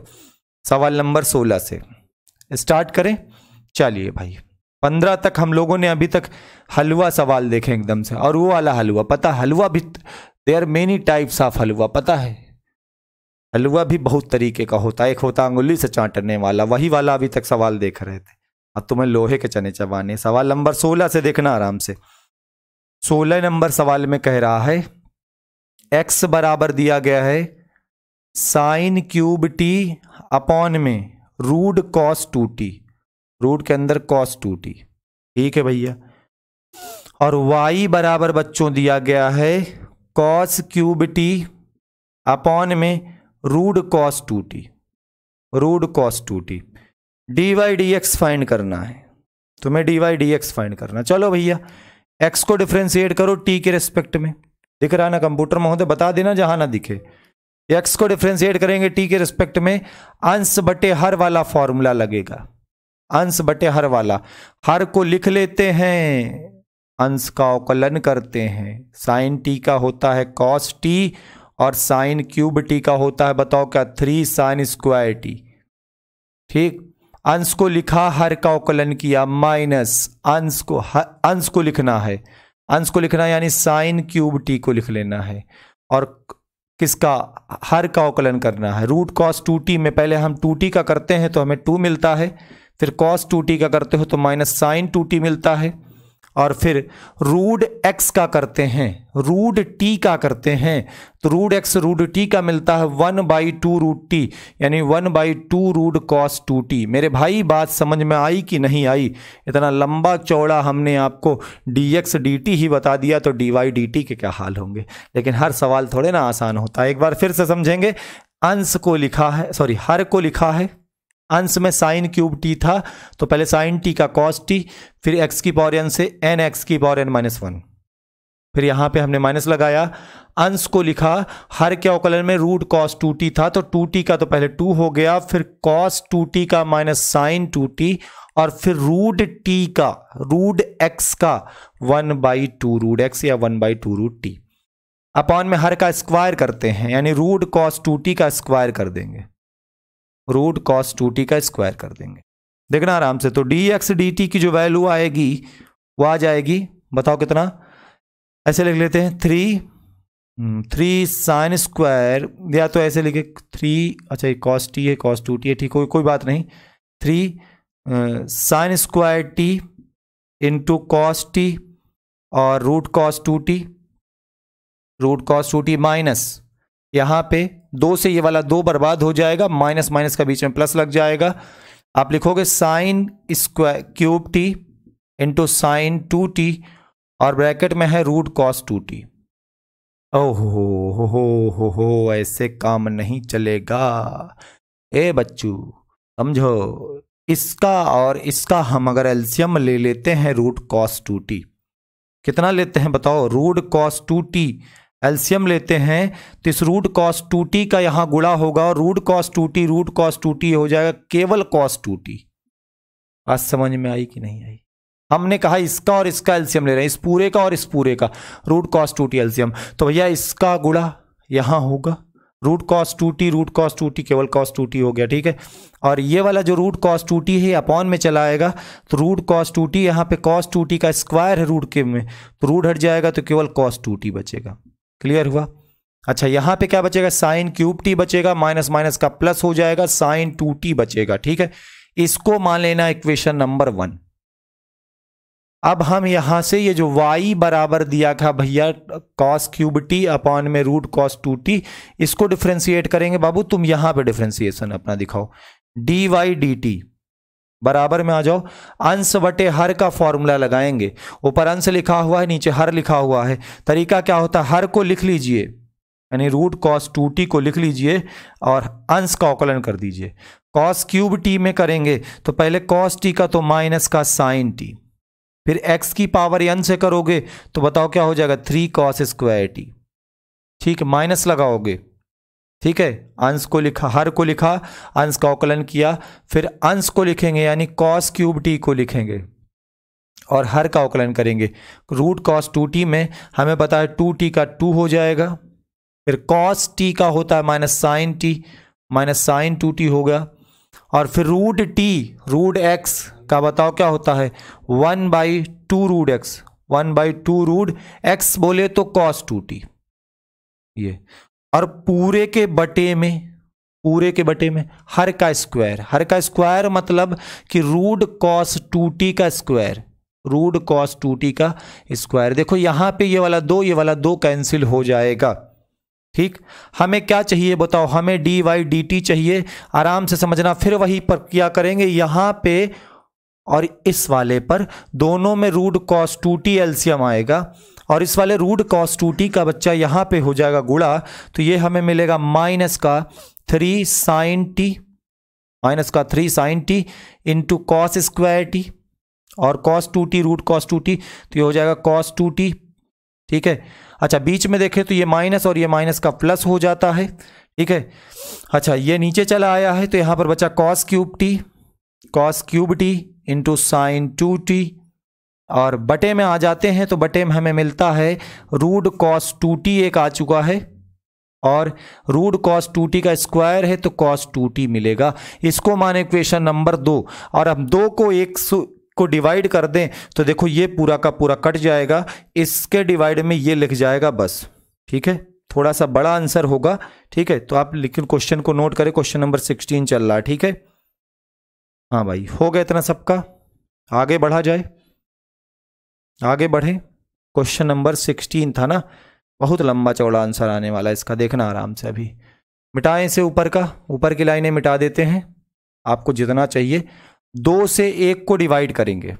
सवाल नंबर 16 से स्टार्ट करें। चलिए भाई, 15 तक हम लोगों ने अभी तक हलवा सवाल देखे एकदम से, और वो वाला हलवा पता, हलवा भी देयर मेनी टाइप्स ऑफ हलवा, पता है हलवा भी बहुत तरीके का होता है। एक होता अंगुली से चाटने वाला, वही वाला अभी तक सवाल देख रहे थे, अब तुम्हें लोहे के चने चबाने। सवाल नंबर 16 से देखना आराम से। 16 नंबर सवाल में कह रहा है x बराबर दिया गया है साइन क्यूब टी अपॉन में रूट कॉस 2t, रूट के अंदर कॉस 2t, ठीक है भैया। और y बराबर बच्चों दिया गया है कॉस क्यूब टी अपॉन में root cos 2t, root cos 2t। dy dx find करना है, तुम्हें dy dx फाइंड करना। चलो भैया, x को डिफ्रेंशिएट करो t के रिस्पेक्ट में। दिख रहा ना कंप्यूटर महोदय, बता देना जहां ना दिखे। x को डिफ्रेंशिएट करेंगे t के रिस्पेक्ट में, अंश बटे हर वाला फॉर्मूला लगेगा, अंश बटे हर वाला। हर को लिख लेते हैं, अंश का अवकलन करते हैं। साइन t का होता है cos t और साइन क्यूब t का होता है बताओ क्या 3 साइन स्क्वायर t, ठीक। अंश को लिखा, हर का अवकलन किया, माइनस अंश को लिखना है, अंश को लिखना यानी साइन क्यूब टी को लिख लेना है, और किसका हर का अवकलन करना है। रूट कॉस 2t में पहले हम 2t का करते हैं तो हमें 2 मिलता है, फिर कॉस 2t का करते हो तो माइनस साइन 2t मिलता है, और फिर रूट x का करते हैं, रूट t का करते हैं तो रूट x रूट t का मिलता है 1/2 रूट t, यानी 1/2 रूट कॉस 2t। मेरे भाई बात समझ में आई कि नहीं आई? इतना लंबा चौड़ा हमने आपको dx dt ही बता दिया तो dy dt के क्या हाल होंगे। लेकिन हर सवाल थोड़े ना आसान होता है, एक बार फिर से समझेंगे। अंश को लिखा है, सॉरी हर को लिखा है, अंश में साइन क्यूब टी था तो पहले साइन टी का कॉस टी, फिर एक्स की पावर n से n एक्स की पावर n माइनस 1, फिर यहां पे हमने माइनस लगाया। अंश को लिखा, हर के अवकलन में रूट कॉस 2t था तो 2t का तो पहले 2 हो गया, फिर कॉस 2t का माइनस साइन 2t, और फिर रूट t का रूट x का 1/2 रूट x या 1/2 रूट t। अपॉन में हर का स्क्वायर करते हैं, यानी रूट कॉस 2t का स्क्वायर कर देंगे, रूट कॉस 2t का स्क्वायर कर देंगे। देखना आराम से, तो dx dt की जो वैल्यू आएगी वो आ जाएगी, बताओ कितना, ऐसे लिख लेते हैं 3 साइन स्क्वायर, या तो ऐसे लिखे 3, अच्छा ये कॉस t है, कॉस 2t है, ठीक, कोई बात नहीं, 3 sine square t into cos t और रूट कॉस 2t माइनस, यहां पे 2 से ये वाला 2 बर्बाद हो जाएगा, माइनस माइनस का बीच में प्लस लग जाएगा, आप लिखोगे sine square cube t into sine 2t और ब्रैकेट में है रूट कॉस 2t। ओहो हो, ऐसे काम नहीं चलेगा ए बच्चू, समझो, इसका और इसका हम अगर एलसीएम ले लेते हैं रूट कॉस 2t, कितना लेते हैं बताओ, रूट कॉस 2t एलसीएम लेते हैं तो इस रूट कॉस 2t का यहां गुणा होगा और रूट कॉस 2t हो जाएगा केवल कॉस 2t। आज समझ में आई कि नहीं आई? हमने कहा इसका और इसका एलसीएम ले रहे हैं, इस पूरे का और इस पूरे का, रूट कॉस 2t एलसीएम, तो भैया इसका गुणा यहां होगा, रूट कॉस 2t केवल कॉस 2t हो गया, ठीक है। और ये वाला जो रूट कॉस 2t है अपॉन में चला आएगा, तो रूट कॉस 2t यहाँ पे कॉस 2t का स्क्वायर है रूट के में, तो रूट हट जाएगा तो केवल कॉस 2t बचेगा। क्लियर हुआ? अच्छा, यहां पे क्या बचेगा, साइन क्यूब t बचेगा, माइनस माइनस का प्लस हो जाएगा, साइन 2t बचेगा, ठीक है। इसको मान लेना इक्वेशन नंबर 1। अब हम यहां से ये जो y बराबर दिया था भैया कॉस क्यूब t अपॉन में रूट कॉस 2t, इसको डिफ्रेंशिएट करेंगे। बाबू तुम यहां पे डिफ्रेंशिएशन अपना दिखाओ, dy dt बराबर में आ जाओ, अंश बटे हर का फॉर्मूला लगाएंगे, ऊपर अंश लिखा हुआ है, नीचे हर लिखा हुआ है। तरीका क्या होता है, हर को लिख लीजिए, यानी रूट कॉस 2t को लिख लीजिए और अंश का अवकलन कर दीजिए। कॉस क्यूब t में करेंगे तो पहले कॉस t का तो माइनस का साइन t, फिर x की पावर n से करोगे तो बताओ क्या हो जाएगा, 3 कॉस स्क्वायर t, ठीक है, माइनस लगाओगे, ठीक है, अंश को लिखा, हर को लिखा, अंश का अवकलन किया, फिर अंश को लिखेंगे यानी कॉस क्यूब t को लिखेंगे और हर का अवकलन करेंगे। रूट कॉस 2t में हमें पता है 2t का 2 हो जाएगा, फिर कॉस t का होता है minus sine t, minus sine 2t हो गया, और फिर रूट t रूट x का बताओ क्या होता है, 1/2 रूट x, 1/2 रूट x बोले तो कॉस 2t ये, और पूरे के बटे में हर का स्क्वायर मतलब कि रूट कॉस 2t का स्क्वायर, रूट कॉस 2t का स्क्वायर। देखो यहां पे ये वाला 2 कैंसिल हो जाएगा, ठीक। हमें क्या चाहिए बताओ, हमें dy dt चाहिए, आराम से समझना, फिर वही पर क्या करेंगे, यहां पे और इस वाले पर दोनों में रूट कॉस 2t एलसीएम आएगा और इस वाले रूट कॉस 2t का बच्चा यहां पे हो जाएगा गुणा, तो ये हमें मिलेगा माइनस का 3 sine t into cos square t और cos 2t root cos 2t, तो ये हो जाएगा कॉस 2t, ठीक है। अच्छा, बीच में देखें तो ये माइनस और ये माइनस का प्लस हो जाता है, ठीक है। अच्छा, ये नीचे चला आया है तो यहां पर बचा cos cube t into sine 2t, और बटे में आ जाते हैं तो बटे में हमें मिलता है रूट कॉस 2t एक आ चुका है और रूट कॉस 2t का स्क्वायर है तो कॉस 2t मिलेगा। इसको माने इक्वेशन नंबर 2, और हम 2 को 1 को डिवाइड कर दें तो देखो ये पूरा का पूरा कट जाएगा, इसके डिवाइड में ये लिख जाएगा बस, ठीक है। थोड़ा सा बड़ा आंसर होगा, ठीक है, तो आप लेकिन क्वेश्चन को नोट करें, क्वेश्चन नंबर 16 चल रहा है, ठीक है। हाँ भाई, हो गया इतना सबका, आगे बढ़ा जाए, आगे बढ़े। क्वेश्चन नंबर 16 था ना, बहुत लंबा चौड़ा आंसर आने वाला है इसका, देखना आराम से। अभी मिटाएं इसे, ऊपर की लाइनें मिटा देते हैं, आपको जितना चाहिए। 2 से 1 को डिवाइड करेंगे,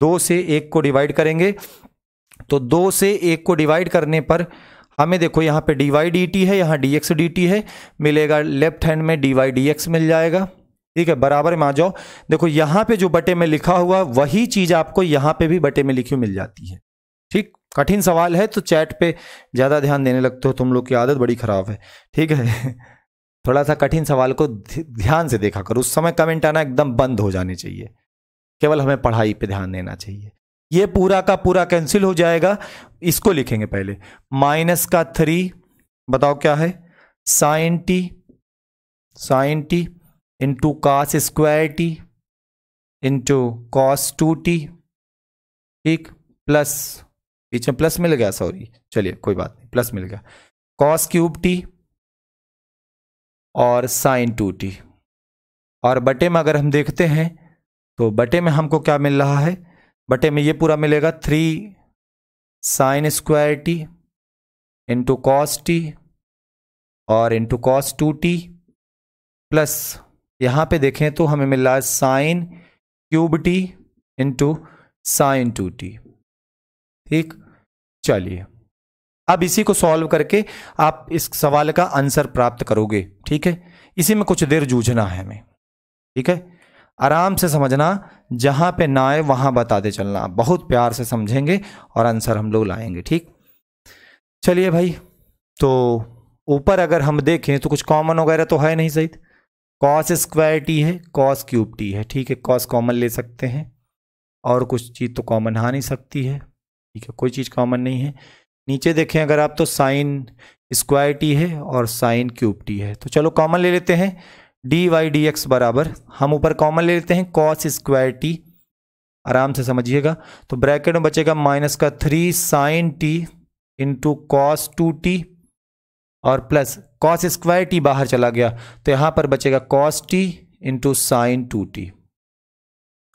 2 से 1 को डिवाइड करेंगे तो 2 से 1 को डिवाइड करने पर हमें देखो यहाँ पे dy dt है, यहाँ dx dt है, मिलेगा लेफ्ट हैंड में dy dx मिल जाएगा, ठीक है। बराबर में आ जाओ, देखो यहाँ पे जो बटे में लिखा हुआ वही चीज आपको यहाँ पे भी बटे में लिखी हुई मिल जाती है, ठीक। कठिन सवाल है तो चैट पे ज्यादा ध्यान देने लगते हो, तुम लोग की आदत बड़ी खराब है, ठीक है। थोड़ा सा कठिन सवाल को ध्यान से देखा करो, उस समय कमेंट आना एकदम बंद हो जाने चाहिए, केवल हमें पढ़ाई पे ध्यान देना चाहिए। ये पूरा का पूरा कैंसिल हो जाएगा, इसको लिखेंगे पहले, माइनस का 3 बताओ क्या है, sine t sine t into cos square t into cos 2t, ठीक, प्लस बीच में प्लस मिल गया, सॉरी चलिए कोई बात नहीं, प्लस मिल गया, कॉस क्यूब टी और साइन 2t। और बटे में अगर हम देखते हैं तो बटे में हमको क्या मिल रहा है, बटे में ये पूरा मिलेगा 3 sign square t into cos t और इंटू कॉस 2t, प्लस यहाँ पे देखें तो हमें मिल रहा है sine cube T into sign 2t, ठीक। चलिए अब इसी को सॉल्व करके आप इस सवाल का आंसर प्राप्त करोगे, ठीक है। इसी में कुछ देर जूझना है हमें, ठीक है, आराम से समझना, जहां पे ना आए वहां बताते चलना, बहुत प्यार से समझेंगे और आंसर हम लोग लाएंगे, ठीक। चलिए भाई, तो ऊपर अगर हम देखें तो कुछ कॉमन वगैरह तो है नहीं, सही, कॉस स्क्वायर टी है, कॉस क्यूब टी है, ठीक है, कॉस कॉमन ले सकते हैं और कुछ चीज़ तो कॉमन आ नहीं सकती है, ठीक है, कोई चीज़ कॉमन नहीं है। नीचे देखें अगर आप तो साइन स्क्वायर टी है और साइन क्यूब टी है, तो चलो कॉमन ले लेते हैं, डी वाई डी एक्स बराबर, हम ऊपर कॉमन ले लेते हैं कॉस स्क्वायर टी, आराम से समझिएगा, तो ब्रैकेट में बचेगा माइनस का 3 sign t into cos 2t और प्लस कॉस स्क्वायर टी बाहर चला गया तो यहां पर बचेगा cos t into sign 2t।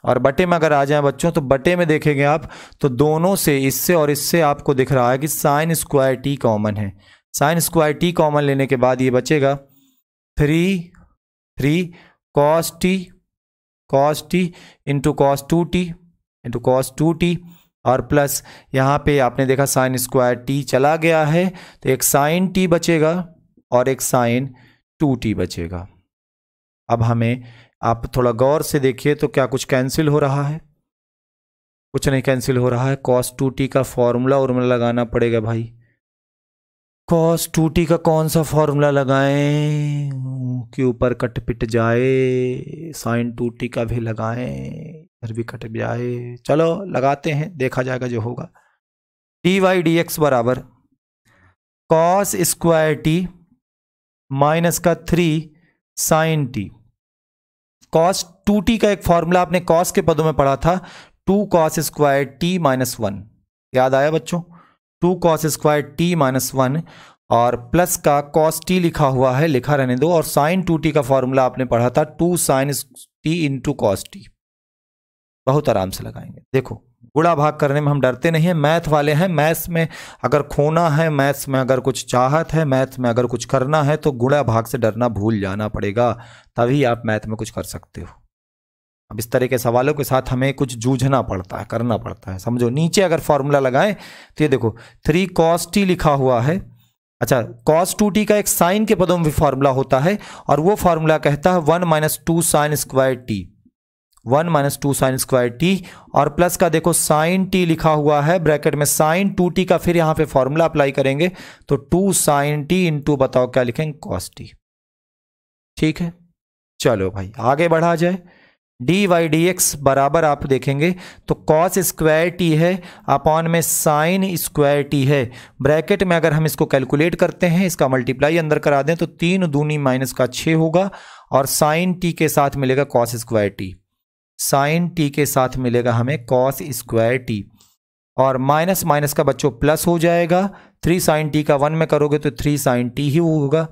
और बटे में अगर आ जाए बच्चों तो बटे में देखेंगे आप तो दोनों से, इससे और इससे आपको दिख रहा है कि साइन स्क्वायर टी कॉमन है, साइन स्क्वायर टी कॉमन लेने के बाद ये बचेगा 3 cos t into cos 2t into cos 2t और प्लस यहाँ पे आपने देखा साइन स्क्वायर टी चला गया है तो एक साइन टी बचेगा और एक साइन 2t बचेगा। अब हमें आप थोड़ा गौर से देखिए तो क्या कुछ कैंसिल हो रहा है, कुछ नहीं कैंसिल हो रहा है, cos 2t का फॉर्मूला लगाना पड़ेगा भाई, cos 2t का कौन सा फॉर्मूला लगाएं कि ऊपर कट पिट जाए, sin 2t का भी लगाएं इधर भी कट जाए, चलो लगाते हैं, देखा जाएगा जो होगा। डी वाई डी एक्स बराबर cos स्क्वायर टी माइनस का 3 sin t, cos 2t का एक फॉर्मूला आपने cos के पदों में पढ़ा था, 2 cos स्क्वायर t माइनस 1, याद आया बच्चों, 2 cos स्क्वायर t माइनस 1 और प्लस का cos t लिखा हुआ है, लिखा रहने दो, और sin 2t का फॉर्मूला आपने पढ़ा था 2 sin t into cos t, बहुत आराम से लगाएंगे। देखो गुणा भाग करने में हम डरते नहीं हैं, मैथ वाले हैं, मैथ्स में अगर खोना है, मैथ्स में अगर कुछ चाहत है, मैथ्स में अगर कुछ करना है तो गुणा भाग से डरना भूल जाना पड़ेगा, तभी आप मैथ में कुछ कर सकते हो। अब इस तरह के सवालों के साथ हमें कुछ जूझना पड़ता है, करना पड़ता है, समझो। नीचे अगर फॉर्मूला लगाएं तो ये देखो 3 cos t लिखा हुआ है, अच्छा cos 2t का एक साइन के पदों में भी फॉर्मूला होता है और वो फॉर्मूला कहता है 1 minus 2 sign square T, 1 minus 2 sign square t और प्लस का देखो साइन टी लिखा हुआ है ब्रैकेट में साइन 2t का, फिर यहां पे फॉर्मूला अप्लाई करेंगे तो 2 साइन टी इंटू बताओ क्या लिखेंगे कॉस टी, ठीक है। चलो भाई आगे बढ़ा जाए, डी वाई डी एक्स बराबर आप देखेंगे तो कॉस स्क्वायर टी है अपॉन में साइन स्क्वायर टी है, ब्रैकेट में अगर हम इसको कैलकुलेट करते हैं, इसका मल्टीप्लाई अंदर करा दें तो 3 दूनी माइनस का 6 होगा और साइन टी के साथ मिलेगा cos square t, sine t के साथ मिलेगा हमें कॉस स्क्वायर टी और माइनस माइनस का बच्चों प्लस हो जाएगा, 3 साइन टी का 1 में करोगे तो 3 साइन टी ही होगा,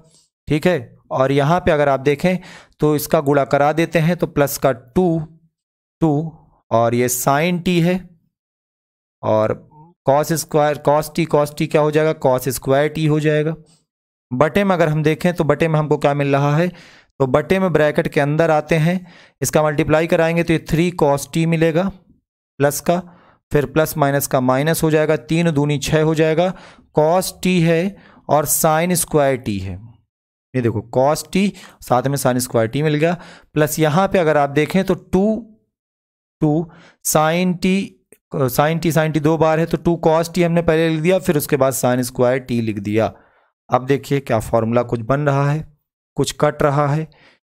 ठीक है। और यहाँ पे अगर आप देखें तो इसका गुणा करा देते हैं तो प्लस का 2 और ये साइन टी है और कॉस स्क्वायर कॉस टी क्या हो जाएगा, कॉस स्क्वायर टी हो जाएगा। बटे में अगर हम देखें तो बटे में हमको क्या मिल रहा है, तो बटे में ब्रैकेट के अंदर आते हैं, इसका मल्टीप्लाई कराएंगे तो ये 3 cos t मिलेगा प्लस का, फिर प्लस माइनस का माइनस हो जाएगा, 3 दूनी 6 हो जाएगा, cos t है और साइन स्क्वायर टी है, ये देखो cos t साथ में साइन स्क्वायर टी मिल गया, प्लस यहां पे अगर आप देखें तो 2 साइन टी 2 बार है तो 2 cos t हमने पहले लिख दिया, फिर उसके बाद साइन स्क्वायर टी लिख दिया। अब देखिए क्या फॉर्मूला कुछ बन रहा है, कुछ कट रहा है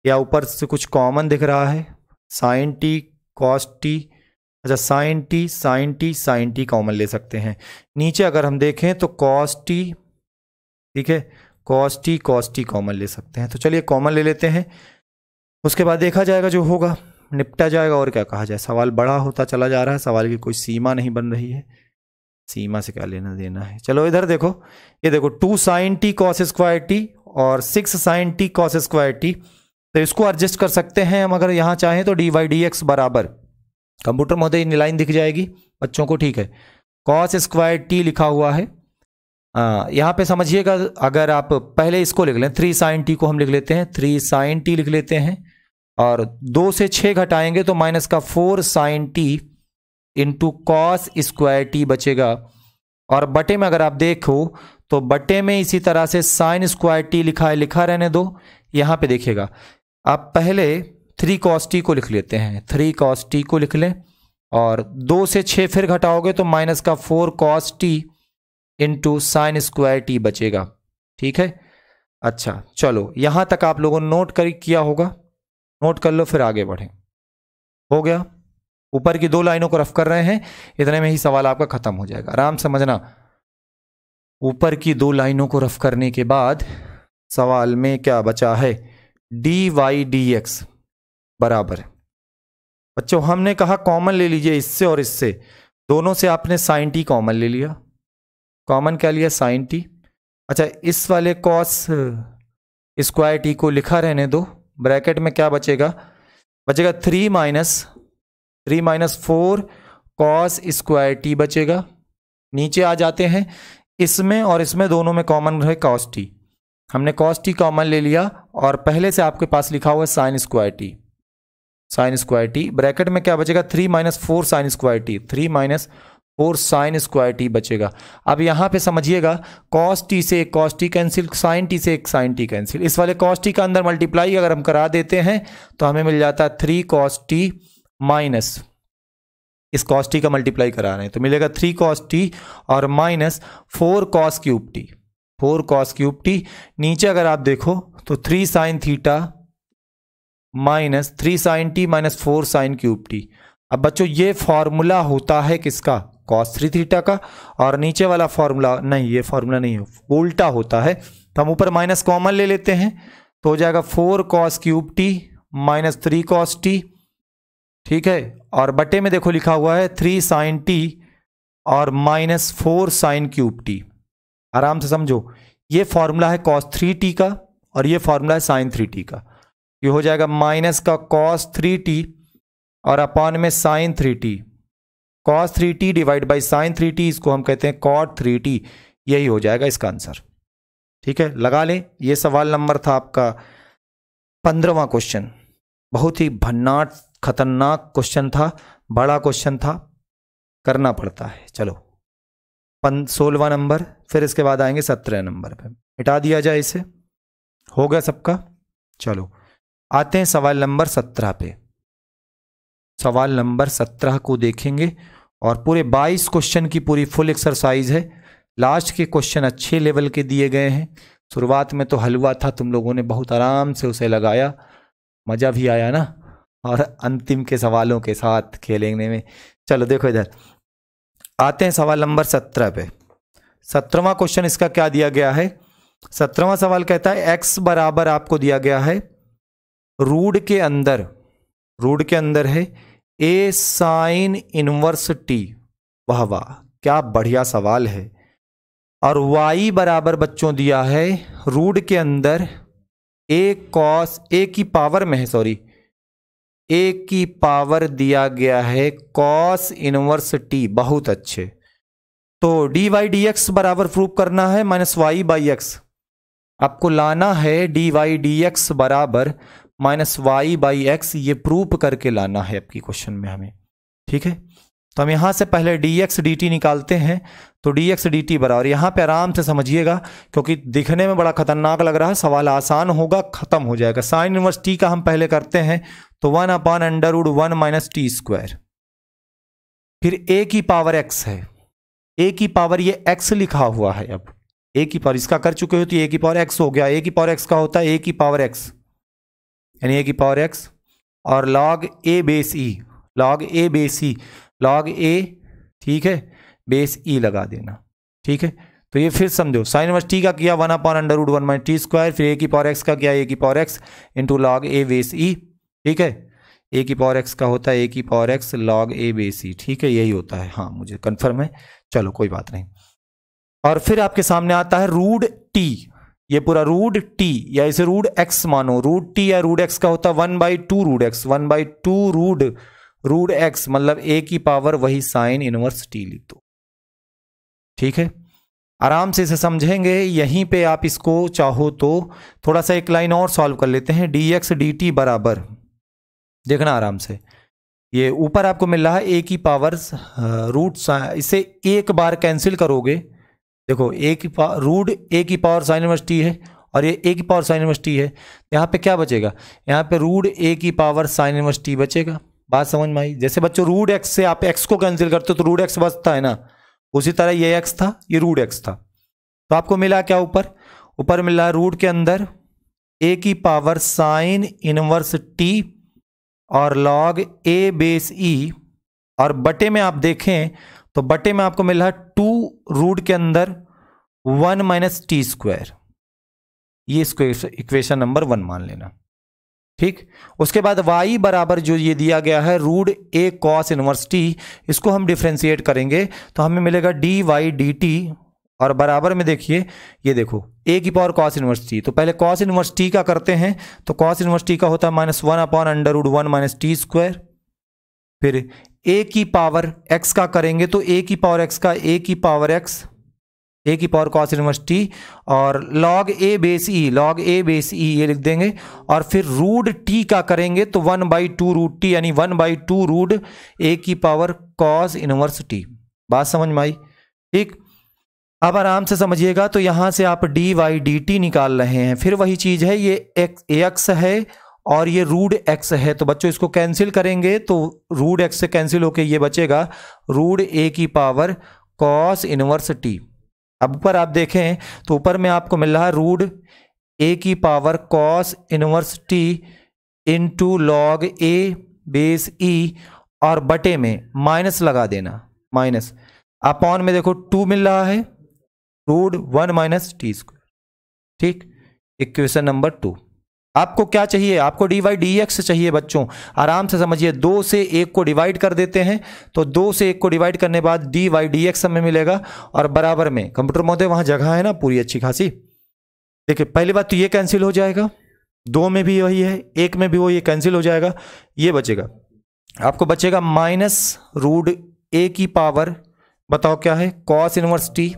या ऊपर से कुछ कॉमन दिख रहा है, साइन टी कॉस टी, अच्छा साइन टी कॉमन ले सकते हैं। नीचे अगर हम देखें तो कॉस टी, ठीक है, कॉस टी कॉमन ले सकते हैं। तो चलिए कॉमन ले लेते हैं, उसके बाद देखा जाएगा, जो होगा निपटा जाएगा। और क्या कहा जाए, सवाल बड़ा होता चला जा रहा है, सवाल की कोई सीमा नहीं बन रही है, सीमा से क्या लेना देना है। चलो इधर देखो, ये देखो 2 sin t cos square t और 6 sin t cos square T. तो इसको एडजस्ट कर सकते हैं हम अगर यहाँ चाहें तो, डी वाई डी एक्स बराबर, कंप्यूटर महोदय इन लाइन दिख जाएगी बच्चों को, ठीक है। cos स्क्वायर टी लिखा हुआ है, यहाँ पे समझिएगा, अगर आप पहले इसको लिख लें 3 sin t को हम लिख लेते हैं, 3 sin t लिख लेते हैं, और 2 से 6 घटाएंगे तो माइनस का 4 sin t into cos square t बचेगा। और बटे में अगर आप देखो तो बटे में इसी तरह से साइन स्क्वायर टी लिखा है, लिखा रहने दो। यहाँ पे देखिएगा, आप पहले 3 cos t को लिख लेते हैं, 3 cos t को लिख लें, और 2 से 6 फिर घटाओगे तो माइनस का 4 cos t into sine square t बचेगा, ठीक है। अच्छा चलो, यहाँ तक आप लोगों ने नोट किया होगा, नोट कर लो फिर आगे बढ़ें। हो गया, ऊपर की 2 लाइनों को रफ कर रहे हैं, इतने में ही सवाल आपका खत्म हो जाएगा, आराम समझना। ऊपर की 2 लाइनों को रफ करने के बाद सवाल में क्या बचा है, डी वाई डी एक्स बराबर, बच्चों हमने कहा कॉमन ले लीजिए इससे और इससे, दोनों से आपने साइन टी कॉमन ले लिया, कॉमन क्या लिया, साइन टी। अच्छा, इस वाले कॉस स्क्वायर टी को लिखा रहने दो, ब्रैकेट में क्या बचेगा, बचेगा 3 माइनस 4 कॉस स्क्वायर टी बचेगा। नीचे आ जाते हैं, इसमें और इसमें दोनों में कॉमन है कॉस टी, हमने कॉस टी कॉमन ले लिया, और पहले से आपके पास लिखा हुआ है साइन स्क्वायर टी, ब्रैकेट में क्या बचेगा, 3 minus 4 sine square t, 3 minus 4 sine square t बचेगा। अब यहाँ पे समझिएगा, कॉस टी से एक cos t cancel, sine t से एक साइन टी कैंसिल, इस वाले कॉस टी का अंदर मल्टीप्लाई अगर हम करा देते हैं तो हमें मिल जाता है 3 cos t माइनस, इस कॉस टी का मल्टीप्लाई करा रहे हैं तो मिलेगा 3 cos t और minus 4 cos cube T, 4 cos cube T. नीचे अगर आप देखो तो 3 sin theta minus 3 sin t minus 4 sin cube T. अब बच्चों ये फॉर्मूला होता है किसका, cos 3 थीटा का, और नीचे वाला फॉर्मूला नहीं, ये फॉर्मूला नहीं है, उल्टा होता है। तो हम ऊपर माइनस कॉमन ले लेते हैं तो हो जाएगा 4 cos cube T minus 3 cos T, ठीक है। और बटे में देखो लिखा हुआ है 3 sin t और माइनस 4 sin क्यूब टी, आराम से समझो, ये फॉर्मूला है cos 3t का और ये फॉर्मूला है sin 3t का। ये हो जाएगा माइनस का cos 3t और अपॉन में sin 3t, cos 3t divide by sin 3t, इसको हम कहते हैं cot 3t, यही हो जाएगा इसका आंसर, ठीक है। लगा लें, ये सवाल नंबर था आपका 15वां क्वेश्चन, बहुत ही भन्नाट खतरनाक क्वेश्चन था, बड़ा क्वेश्चन था, करना पड़ता है। चलो 16वां नंबर, फिर इसके बाद आएंगे 17 नंबर पे, मिटा दिया जाए इसे, हो गया सबका। चलो आते हैं सवाल नंबर 17 पे, सवाल नंबर 17 को देखेंगे और पूरे 22 क्वेश्चन की पूरी फुल एक्सरसाइज है। लास्ट के क्वेश्चन अच्छे लेवल के दिए गए हैं, शुरुआत में तो हलवा था, तुम लोगों ने बहुत आराम से उसे लगाया, मज़ा भी आया ना, और अंतिम के सवालों के साथ खेलने में। चलो देखो इधर आते हैं सवाल नंबर 17 पे। 17वां क्वेश्चन इसका क्या दिया गया है, 17वां सवाल कहता है x बराबर आपको दिया गया है रूट के अंदर है a साइन इनवर्स t, वाह वाह क्या बढ़िया सवाल है। और y बराबर बच्चों दिया है रूट के अंदर a cos, a की पावर में है, सॉरी a की पावर दिया गया है cos इनवर्स t, बहुत अच्छे। तो डी वाई डी एक्स बराबर प्रूव करना है माइनस वाई बाई एक्स, आपको लाना है डी वाई डी एक्स बराबर माइनस वाई बाई एक्स, ये प्रूव करके लाना है आपकी क्वेश्चन में हमें, ठीक है। तो हम यहां से पहले डी एक्स डी टी निकालते हैं, तो डी एक्स डी टी बराबर, यहां पे आराम से समझिएगा क्योंकि दिखने में बड़ा खतरनाक लग रहा है, सवाल आसान होगा, खत्म हो जाएगा। साइन इनवर्स टी का हम पहले करते हैं, तो 1 upon under root 1 minus t square, फिर a की पावर x है, a की पावर ये x लिखा हुआ है, अब a की पावर इसका कर चुके हो तो a की पावर x हो गया, a की पावर x का होता है a की पावर x, यानी a की पावर x, और log a base e, log a base e, log a, ठीक है, बेस e लगा देना, ठीक है। तो ये फिर समझो, साइन इनवर्स टी का किया 1/√1 - t², फिर ए की पावर एक्स का किया ए की power x into log A base ई। ठीक है, ए की पावर एक्स का होता है ए की power x log A base ई। ठीक है, यही होता है, हाँ मुझे कन्फर्म है, चलो कोई बात नहीं। और फिर आपके सामने आता है रूट टी, ये पूरा रूट टी या इसे रूट एक्स मानो, रूट टी या रूट एक्स का होता है 1/2 रूट एक्स, 1/2 रूट एक्स, मतलब ए की पावर वही साइन इनवर्स टी लिख दो। ठीक है, आराम से इसे समझेंगे। यहीं पे आप इसको चाहो तो थोड़ा सा एक लाइन और सॉल्व कर लेते हैं। डी एक्स डी टी बराबर, देखना आराम से, ये ऊपर आपको मिल रहा है ए की पावर रूट, इसे एक बार कैंसिल करोगे, देखो ए की रूट ए की पावर साइन इनवर्स टी है और ये ए की पावर साइन इनवर्स टी है, यहाँ पे क्या बचेगा, यहाँ पे रूट ए की पावर साइन इनवर्स टी बचेगा। बात समझ में आई? जैसे बच्चों रूट एक्स से आप एक्स को कैंसिल करते हो तो रूट एक्स बचता है ना, उसी तरह ये एक्स था, ये रूट एक्स था, तो आपको मिला क्या ऊपर मिल रहा है रूट के अंदर ए की पावर साइन इनवर्स टी और लॉग ए बेस ई, और बटे में आप देखें तो बटे में आपको मिल रहा है 2 रूट के अंदर 1 - t², ये इसको इक्वेशन नंबर 1 मान लेना। ठीक, उसके बाद y बराबर जो ये दिया गया है रूट ए कॉस इनवर्स टी, इसको हम डिफ्रेंशिएट करेंगे तो हमें मिलेगा डी वाई डी टी, और बराबर में देखिए, ये देखो ए की पावर कॉस इनवर्स टी, तो पहले कॉस इनवर्स टी का करते हैं, तो कॉस इनवर्स टी का होता है -1/√1 - t²। फिर ए की पावर एक्स का करेंगे तो ए की पावर एक्स का ए की पावर एक्स, ए की पावर कॉस इनवर्स टी, और log A base E, log A base ई ये लिख देंगे, और फिर रूट टी का करेंगे तो 1/2 रूट टी, यानी 1/2 रूट ए की पावर कॉस इनवर्स टी। बात समझ में आई? ठीक, अब आराम से समझिएगा, तो यहां से आप डी वाई डी टी निकाल रहे हैं, फिर वही चीज है, ये एक्स है और ये रूट एक्स है, तो बच्चों इसको कैंसिल करेंगे तो रूट एक्स से कैंसिल होके ये बचेगा रूट ए की पावर कॉस इनवर्स टी। अब ऊपर आप देखें तो ऊपर में आपको मिल रहा है रूट ए की power cos inverse T into log A base E, और बटे में माइनस लगा देना, माइनस अपॉन में देखो 2 मिल रहा है, रूट 1 - t²। ठीक, इक्वेशन नंबर 2। आपको क्या चाहिए, आपको डी वाई डी एक्स चाहिए बच्चों। आराम से समझिए, 2 से 1 को डिवाइड कर देते हैं, तो 2 से 1 को डिवाइड करने के बाद डी वाई डी एक्स हमें मिलेगा, और बराबर में कंप्यूटर महोदय वहां जगह है ना पूरी अच्छी खासी। देखिए पहली बात तो ये कैंसिल हो जाएगा, 2 में भी वही है, 1 में भी वो, ये कैंसिल हो जाएगा, ये बचेगा, आपको बचेगा -रूट ए की पावर, बताओ क्या है, कॉस इनवर्स टी,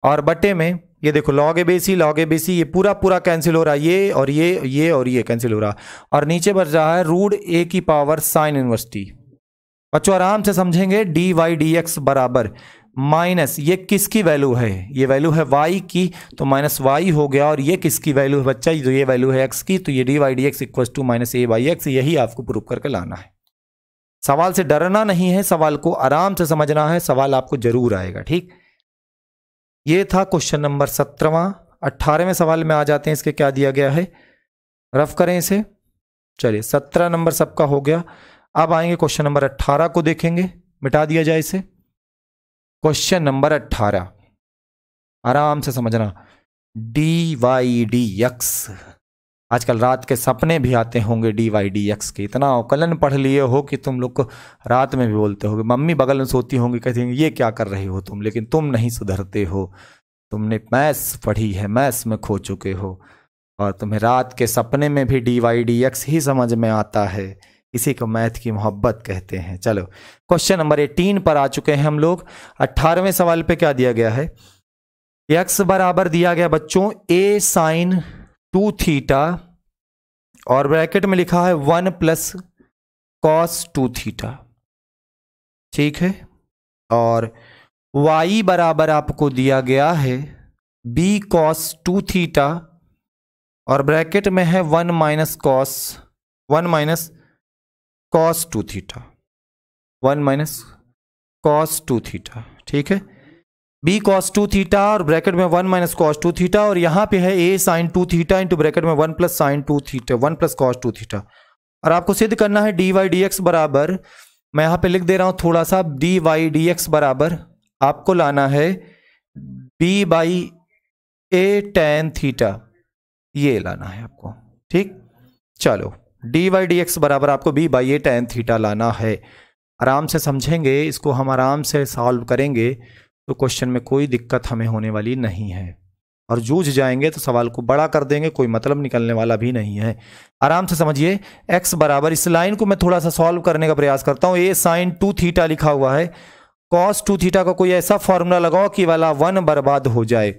और बटे में ये देखो लॉग ए बेसी, लॉग ए बेसी, ये पूरा कैंसिल हो रहा है, ये और ये और ये कैंसिल हो रहा, और नीचे बच रहा है रूट ए की पावर साइन इनवर्स टी। बच्चों आराम से समझेंगे, डी वाई डी एक्स बराबर माइनस, ये किसकी वैल्यू है, ये वैल्यू है y की, तो माइनस वाई हो गया, और ये किसकी वैल्यू है बच्चा, तो ये वैल्यू है x की, तो ये d y d x equal to -a/x, यही आपको प्रूव करके लाना है। सवाल से डरना नहीं है, सवाल को आराम से समझना है, सवाल आपको जरूर आएगा। ठीक, ये था क्वेश्चन नंबर 17वां। 18वें सवाल में आ जाते हैं, इसके क्या दिया गया है, रफ करें इसे। चलिए 17 नंबर सबका हो गया, अब आएंगे क्वेश्चन नंबर 18 को देखेंगे, मिटा दिया जाए इसे। क्वेश्चन नंबर 18 आराम से समझना, डी वाई डी एक्स, आजकल रात के सपने भी आते होंगे डी वाई डी एक्स के, इतना अवकलन पढ़ लिए हो कि तुम लोग को रात में भी बोलते होगे, मम्मी बगल में सोती होंगी, कहती होंगी ये क्या कर रहे हो तुम, लेकिन तुम नहीं सुधरते हो, तुमने मैथ्स पढ़ी है, मैथ्स में खो चुके हो, और तुम्हें रात के सपने में भी डी वाई डी एक्स ही समझ में आता है, इसी को मैथ की मोहब्बत कहते हैं। चलो क्वेश्चन नंबर 18 पर आ चुके हैं हम लोग। 18वें सवाल पे क्या दिया गया है, एक्स बराबर दिया गया बच्चों a sin 2 थीटा, और ब्रैकेट में लिखा है 1 + cos 2 थीटा। ठीक है, और y बराबर आपको दिया गया है b cos 2 थीटा, और ब्रैकेट में है 1 - cos 2 थीटा, 1 - cos 2 थीटा। ठीक है, b cos 2 थीटा और ब्रैकेट में 1 - cos 2 थीटा, और यहां पे है a sin 2 theta into bracket में 1 + sin 2 थीटा, 1 + cos 2 थीटा। और आपको सिद्ध करना है डी वाई डी एक्स बराबर, मैं यहां पे लिख दे रहा हूं थोड़ा सा, डी वाई डी एक्स बराबर आपको लाना है b by a tan theta, ये लाना है आपको। ठीक, चलो डी वाई डी एक्स बराबर आपको b by a tan theta लाना है। आराम से समझेंगे इसको, हम आराम से सॉल्व करेंगे तो क्वेश्चन में कोई दिक्कत हमें होने वाली नहीं है, और जूझ जाएंगे तो सवाल को बड़ा कर देंगे, कोई मतलब निकलने वाला भी नहीं है। आराम से समझिए, x बराबर, इस लाइन को मैं थोड़ा सा सॉल्व करने का प्रयास करता हूं। ए साइन 2 थीटा लिखा हुआ है, कॉस 2 थीटा का कोई ऐसा फॉर्मूला लगाओ कि वाला 1 बर्बाद हो जाए।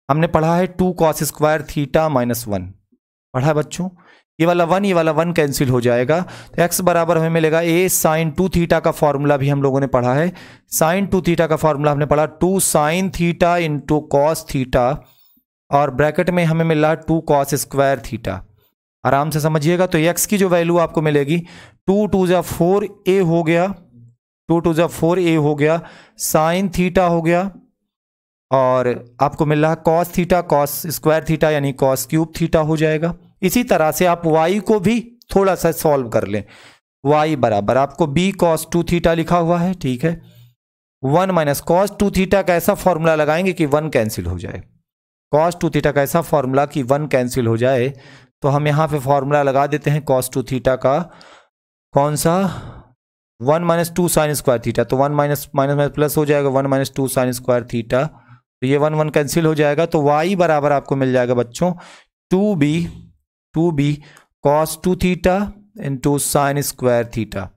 हमने पढ़ा है 2 कॉस स्क्वायर थीटा माइनस 1, पढ़ा है बच्चों। ये वाला 1 कैंसिल हो जाएगा, तो x बराबर हमें मिलेगा ए साइन 2 थीटा का फॉर्मूला भी हम लोगों ने पढ़ा है। साइन 2 थीटा का फॉर्मूला हमने पढ़ा 2 sine theta into cos theta, और ब्रैकेट में हमें मिल रहा है 2 कॉस स्क्वायर थीटा। आराम से समझिएगा, तो x की जो वैल्यू आपको मिलेगी 2 2 जा 4 a हो गया, 2 2 जा 4 a हो गया, साइन थीटा हो गया, और आपको मिल रहा है cos theta, cos square theta यानी कॉस क्यूब थीटा हो जाएगा। इसी तरह से आप y को भी थोड़ा सा सॉल्व कर लें। y बराबर आपको b कॉस 2 थीटा लिखा हुआ है, ठीक है। 1 माइनस कॉस 2 थीटा का ऐसा फॉर्मूला लगाएंगे कि 1 कैंसिल हो जाए। कॉस 2 थीटा का ऐसा फॉर्मूला कि 1 कैंसिल हो जाए, तो हम यहां पे फॉर्मूला लगा देते हैं कॉस 2 थीटा का, कौन सा, 1 माइनस 2 साइन स्क्वायर थीटा, तो 1 माइनस माइनस प्लस हो जाएगा, 1 माइनस 2 साइन स्क्वायर थीटा, तो ये 1 कैंसिल हो जाएगा। तो y बराबर आपको मिल जाएगा बच्चों 2b cos 2 theta into sine square theta.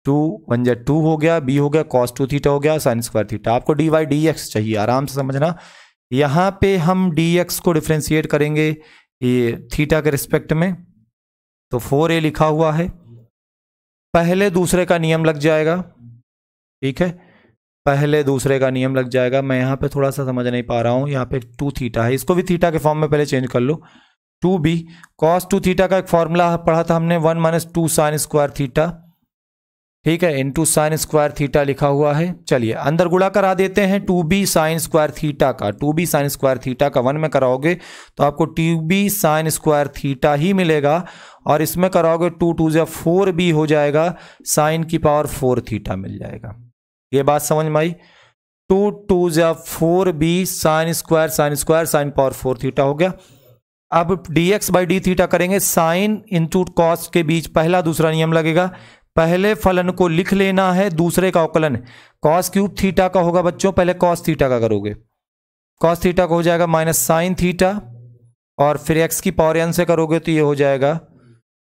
2 1 जा 2 हो गया, b हो गया, कॉस 2 थीटा हो गया, साइन स्क्वायर थीटा। आपको डी वाई डी एक्स चाहिए, आराम से समझना। यहां पे हम dx को डिफ्रेंशिएट करेंगे ये थीटा के रिस्पेक्ट में, तो 4a लिखा हुआ है, पहले दूसरे का नियम लग जाएगा, ठीक है, पहले दूसरे का नियम लग जाएगा। मैं यहाँ पे थोड़ा सा समझ नहीं पा रहा हूँ, यहाँ पे 2 थीटा है, इसको भी थीटा के फॉर्म में पहले चेंज कर लो। 2b कॉस 2 थीटा का एक फॉर्मूला पढ़ा था हमने, 1 माइनस 2 साइन स्क्वायर थीटा, ठीक है, इंटू साइन स्क्वायर थीटा लिखा हुआ है। चलिए अंदर गुणा करा देते हैं 2b साइन स्क्वायर थीटा का, 2b साइन स्क्वायर थीटा का 1 में कराओगे तो आपको 2b साइन स्क्वायर थीटा ही मिलेगा, और इसमें कराओगे 2 2 जा 4b हो जाएगा, साइन की पावर 4 थीटा मिल जाएगा। ये बात समझ में आई। 2 2 जा 4b sine square sine power 4 theta हो गया। अब dx बाई डी थीटा करेंगे, साइन इंटू कॉस के बीच पहला दूसरा नियम लगेगा, पहले फलन को लिख लेना है, दूसरे का अवकलन कॉस क्यूब थीटा का होगा बच्चों, पहले कॉस थीटा का करोगे, कॉस थीटा का हो जाएगा माइनस साइन थीटा, और फिर एक्स की पावर n से करोगे तो ये हो जाएगा।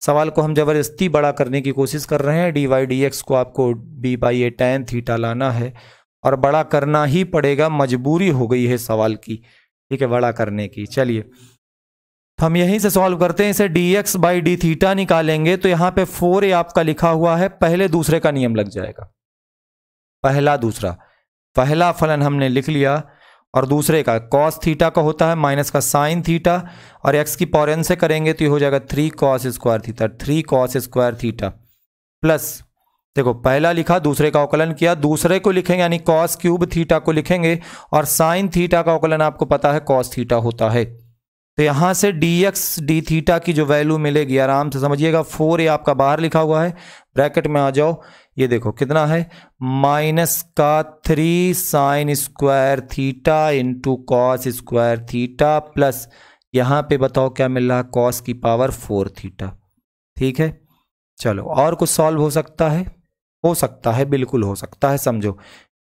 सवाल को हम जबरदस्ती बड़ा करने की कोशिश कर रहे हैं, डी वाई डी एक्स को आपको b by a tan theta लाना है, और बड़ा करना ही पड़ेगा, मजबूरी हो गई है सवाल की, ठीक है, बड़ा करने की। चलिए हम यहीं से सॉल्व करते हैं, इसे dx बाई डी थीटा निकालेंगे तो यहां पे 4a आपका लिखा हुआ है, पहले दूसरे का नियम लग जाएगा, पहला दूसरा, पहला फलन हमने लिख लिया, और दूसरे का cos थीटा का होता है माइनस का साइन थीटा, और x की पावर n से करेंगे तो ये हो जाएगा 3 cos square theta, 3 cos square theta, plus देखो पहला लिखा, दूसरे का अवकलन किया, दूसरे को लिखेंगे यानी cos क्यूब थीटा को लिखेंगे, और साइन थीटा का अवकलन आपको पता है cos थीटा होता है। तो यहां से dx डी थीटा की जो वैल्यू मिलेगी, आराम से समझिएगा, 4a आपका बाहर लिखा हुआ है, ब्रैकेट में आ जाओ, ये देखो कितना है, माइनस का 3 sine square theta into cos square theta, plus यहां पे बताओ क्या मिल रहा है, कॉस की पावर 4 थीटा, ठीक है। चलो और कुछ सॉल्व हो सकता है, हो सकता है, बिल्कुल हो सकता है, समझो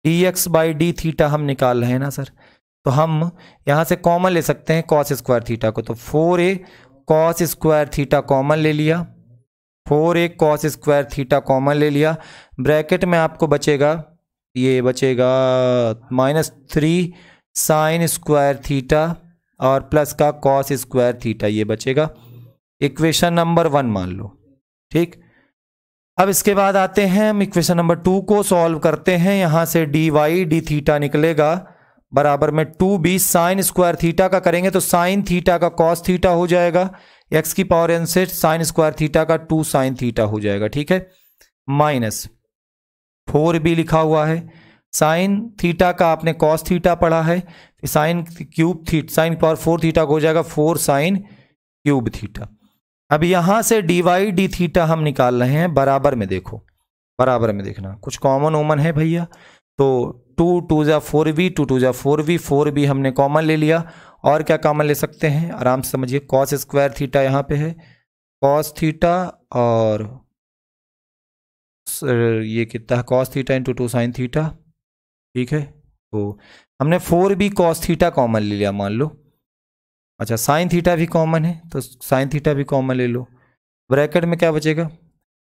dx बाई डी थीटा हम निकाल रहे हैं ना सर, तो हम यहां से कॉमन ले सकते हैं कॉस स्क्वायर थीटा को, तो 4a cos square theta common ले लिया, 4a cos square theta common ले लिया, ब्रैकेट में आपको बचेगा, ये बचेगा माइनस 3 साइन स्क्वायर थीटा और प्लस का कॉस स्क्वायर थीटा, ये बचेगा, इक्वेशन नंबर 1 मान लो, ठीक। अब इसके बाद आते हैं हम इक्वेशन नंबर 2 को सॉल्व करते हैं, यहां से डी वाई डी थीटा निकलेगा बराबर में 2b साइन स्क्वायर थीटा का करेंगे तो साइन थीटा का कॉस थीटा हो जाएगा, x की पावर n से साइन स्क्वायर थीटा का 2 साइन थीटा हो जाएगा, ठीक है, माइनस 4b लिखा हुआ है, साइन थीटा का आपने कॉस थीटा पढ़ा है, sine cube theta, sine power 4 theta हो जाएगा 4 साइन क्यूब थीटा। अब यहां से डी वाई डी थीटा हम निकाल रहे हैं, बराबर में देखो, बराबर में देखना, कुछ कॉमन ओमन है भैया, तो 2 2 जा 4b, 2 2 जा 4b, 4b हमने कॉमन ले लिया। और क्या कॉमन ले सकते हैं, आराम से समझिए। कॉस स्क्वायर थीटा यहाँ पे है, कॉस थीटा, और ये कितना है, cos theta into 2 sine theta, ठीक है। तो हमने 4b कॉस थीटा कॉमन ले लिया मान लो। अच्छा, साइन थीटा भी कॉमन है तो साइन थीटा भी कॉमन ले लो। ब्रैकेट में क्या बचेगा,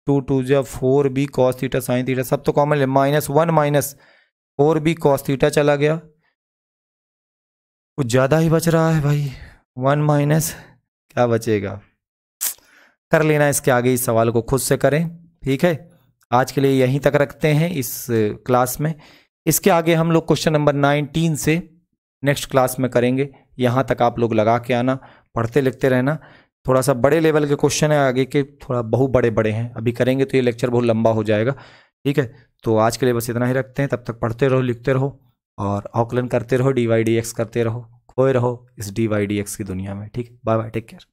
2 2 जा 4b cos theta sine theta, सब तो कॉमन ले, -1 माइनस 4b कॉस थीटा चला गया, कुछ ज़्यादा ही बच रहा है भाई। 1 माइनस क्या बचेगा, कर लेना इसके आगे, इस सवाल को खुद से करें, ठीक है। आज के लिए यहीं तक रखते हैं इस क्लास में। इसके आगे हम लोग क्वेश्चन नंबर 19 से नेक्स्ट क्लास में करेंगे। यहाँ तक आप लोग लगा के आना, पढ़ते लिखते रहना। थोड़ा सा बड़े लेवल के क्वेश्चन है आगे के, थोड़ा बहुत बड़े बड़े हैं, अभी करेंगे तो ये लेक्चर बहुत लंबा हो जाएगा, ठीक है। तो आज के लिए बस इतना ही रखते हैं, तब तक पढ़ते रहो, लिखते रहो और अवकलन करते रहो, dy dx करते रहो, खोए रहो इस dy dx की दुनिया में, ठीक है। Bye bye, take care.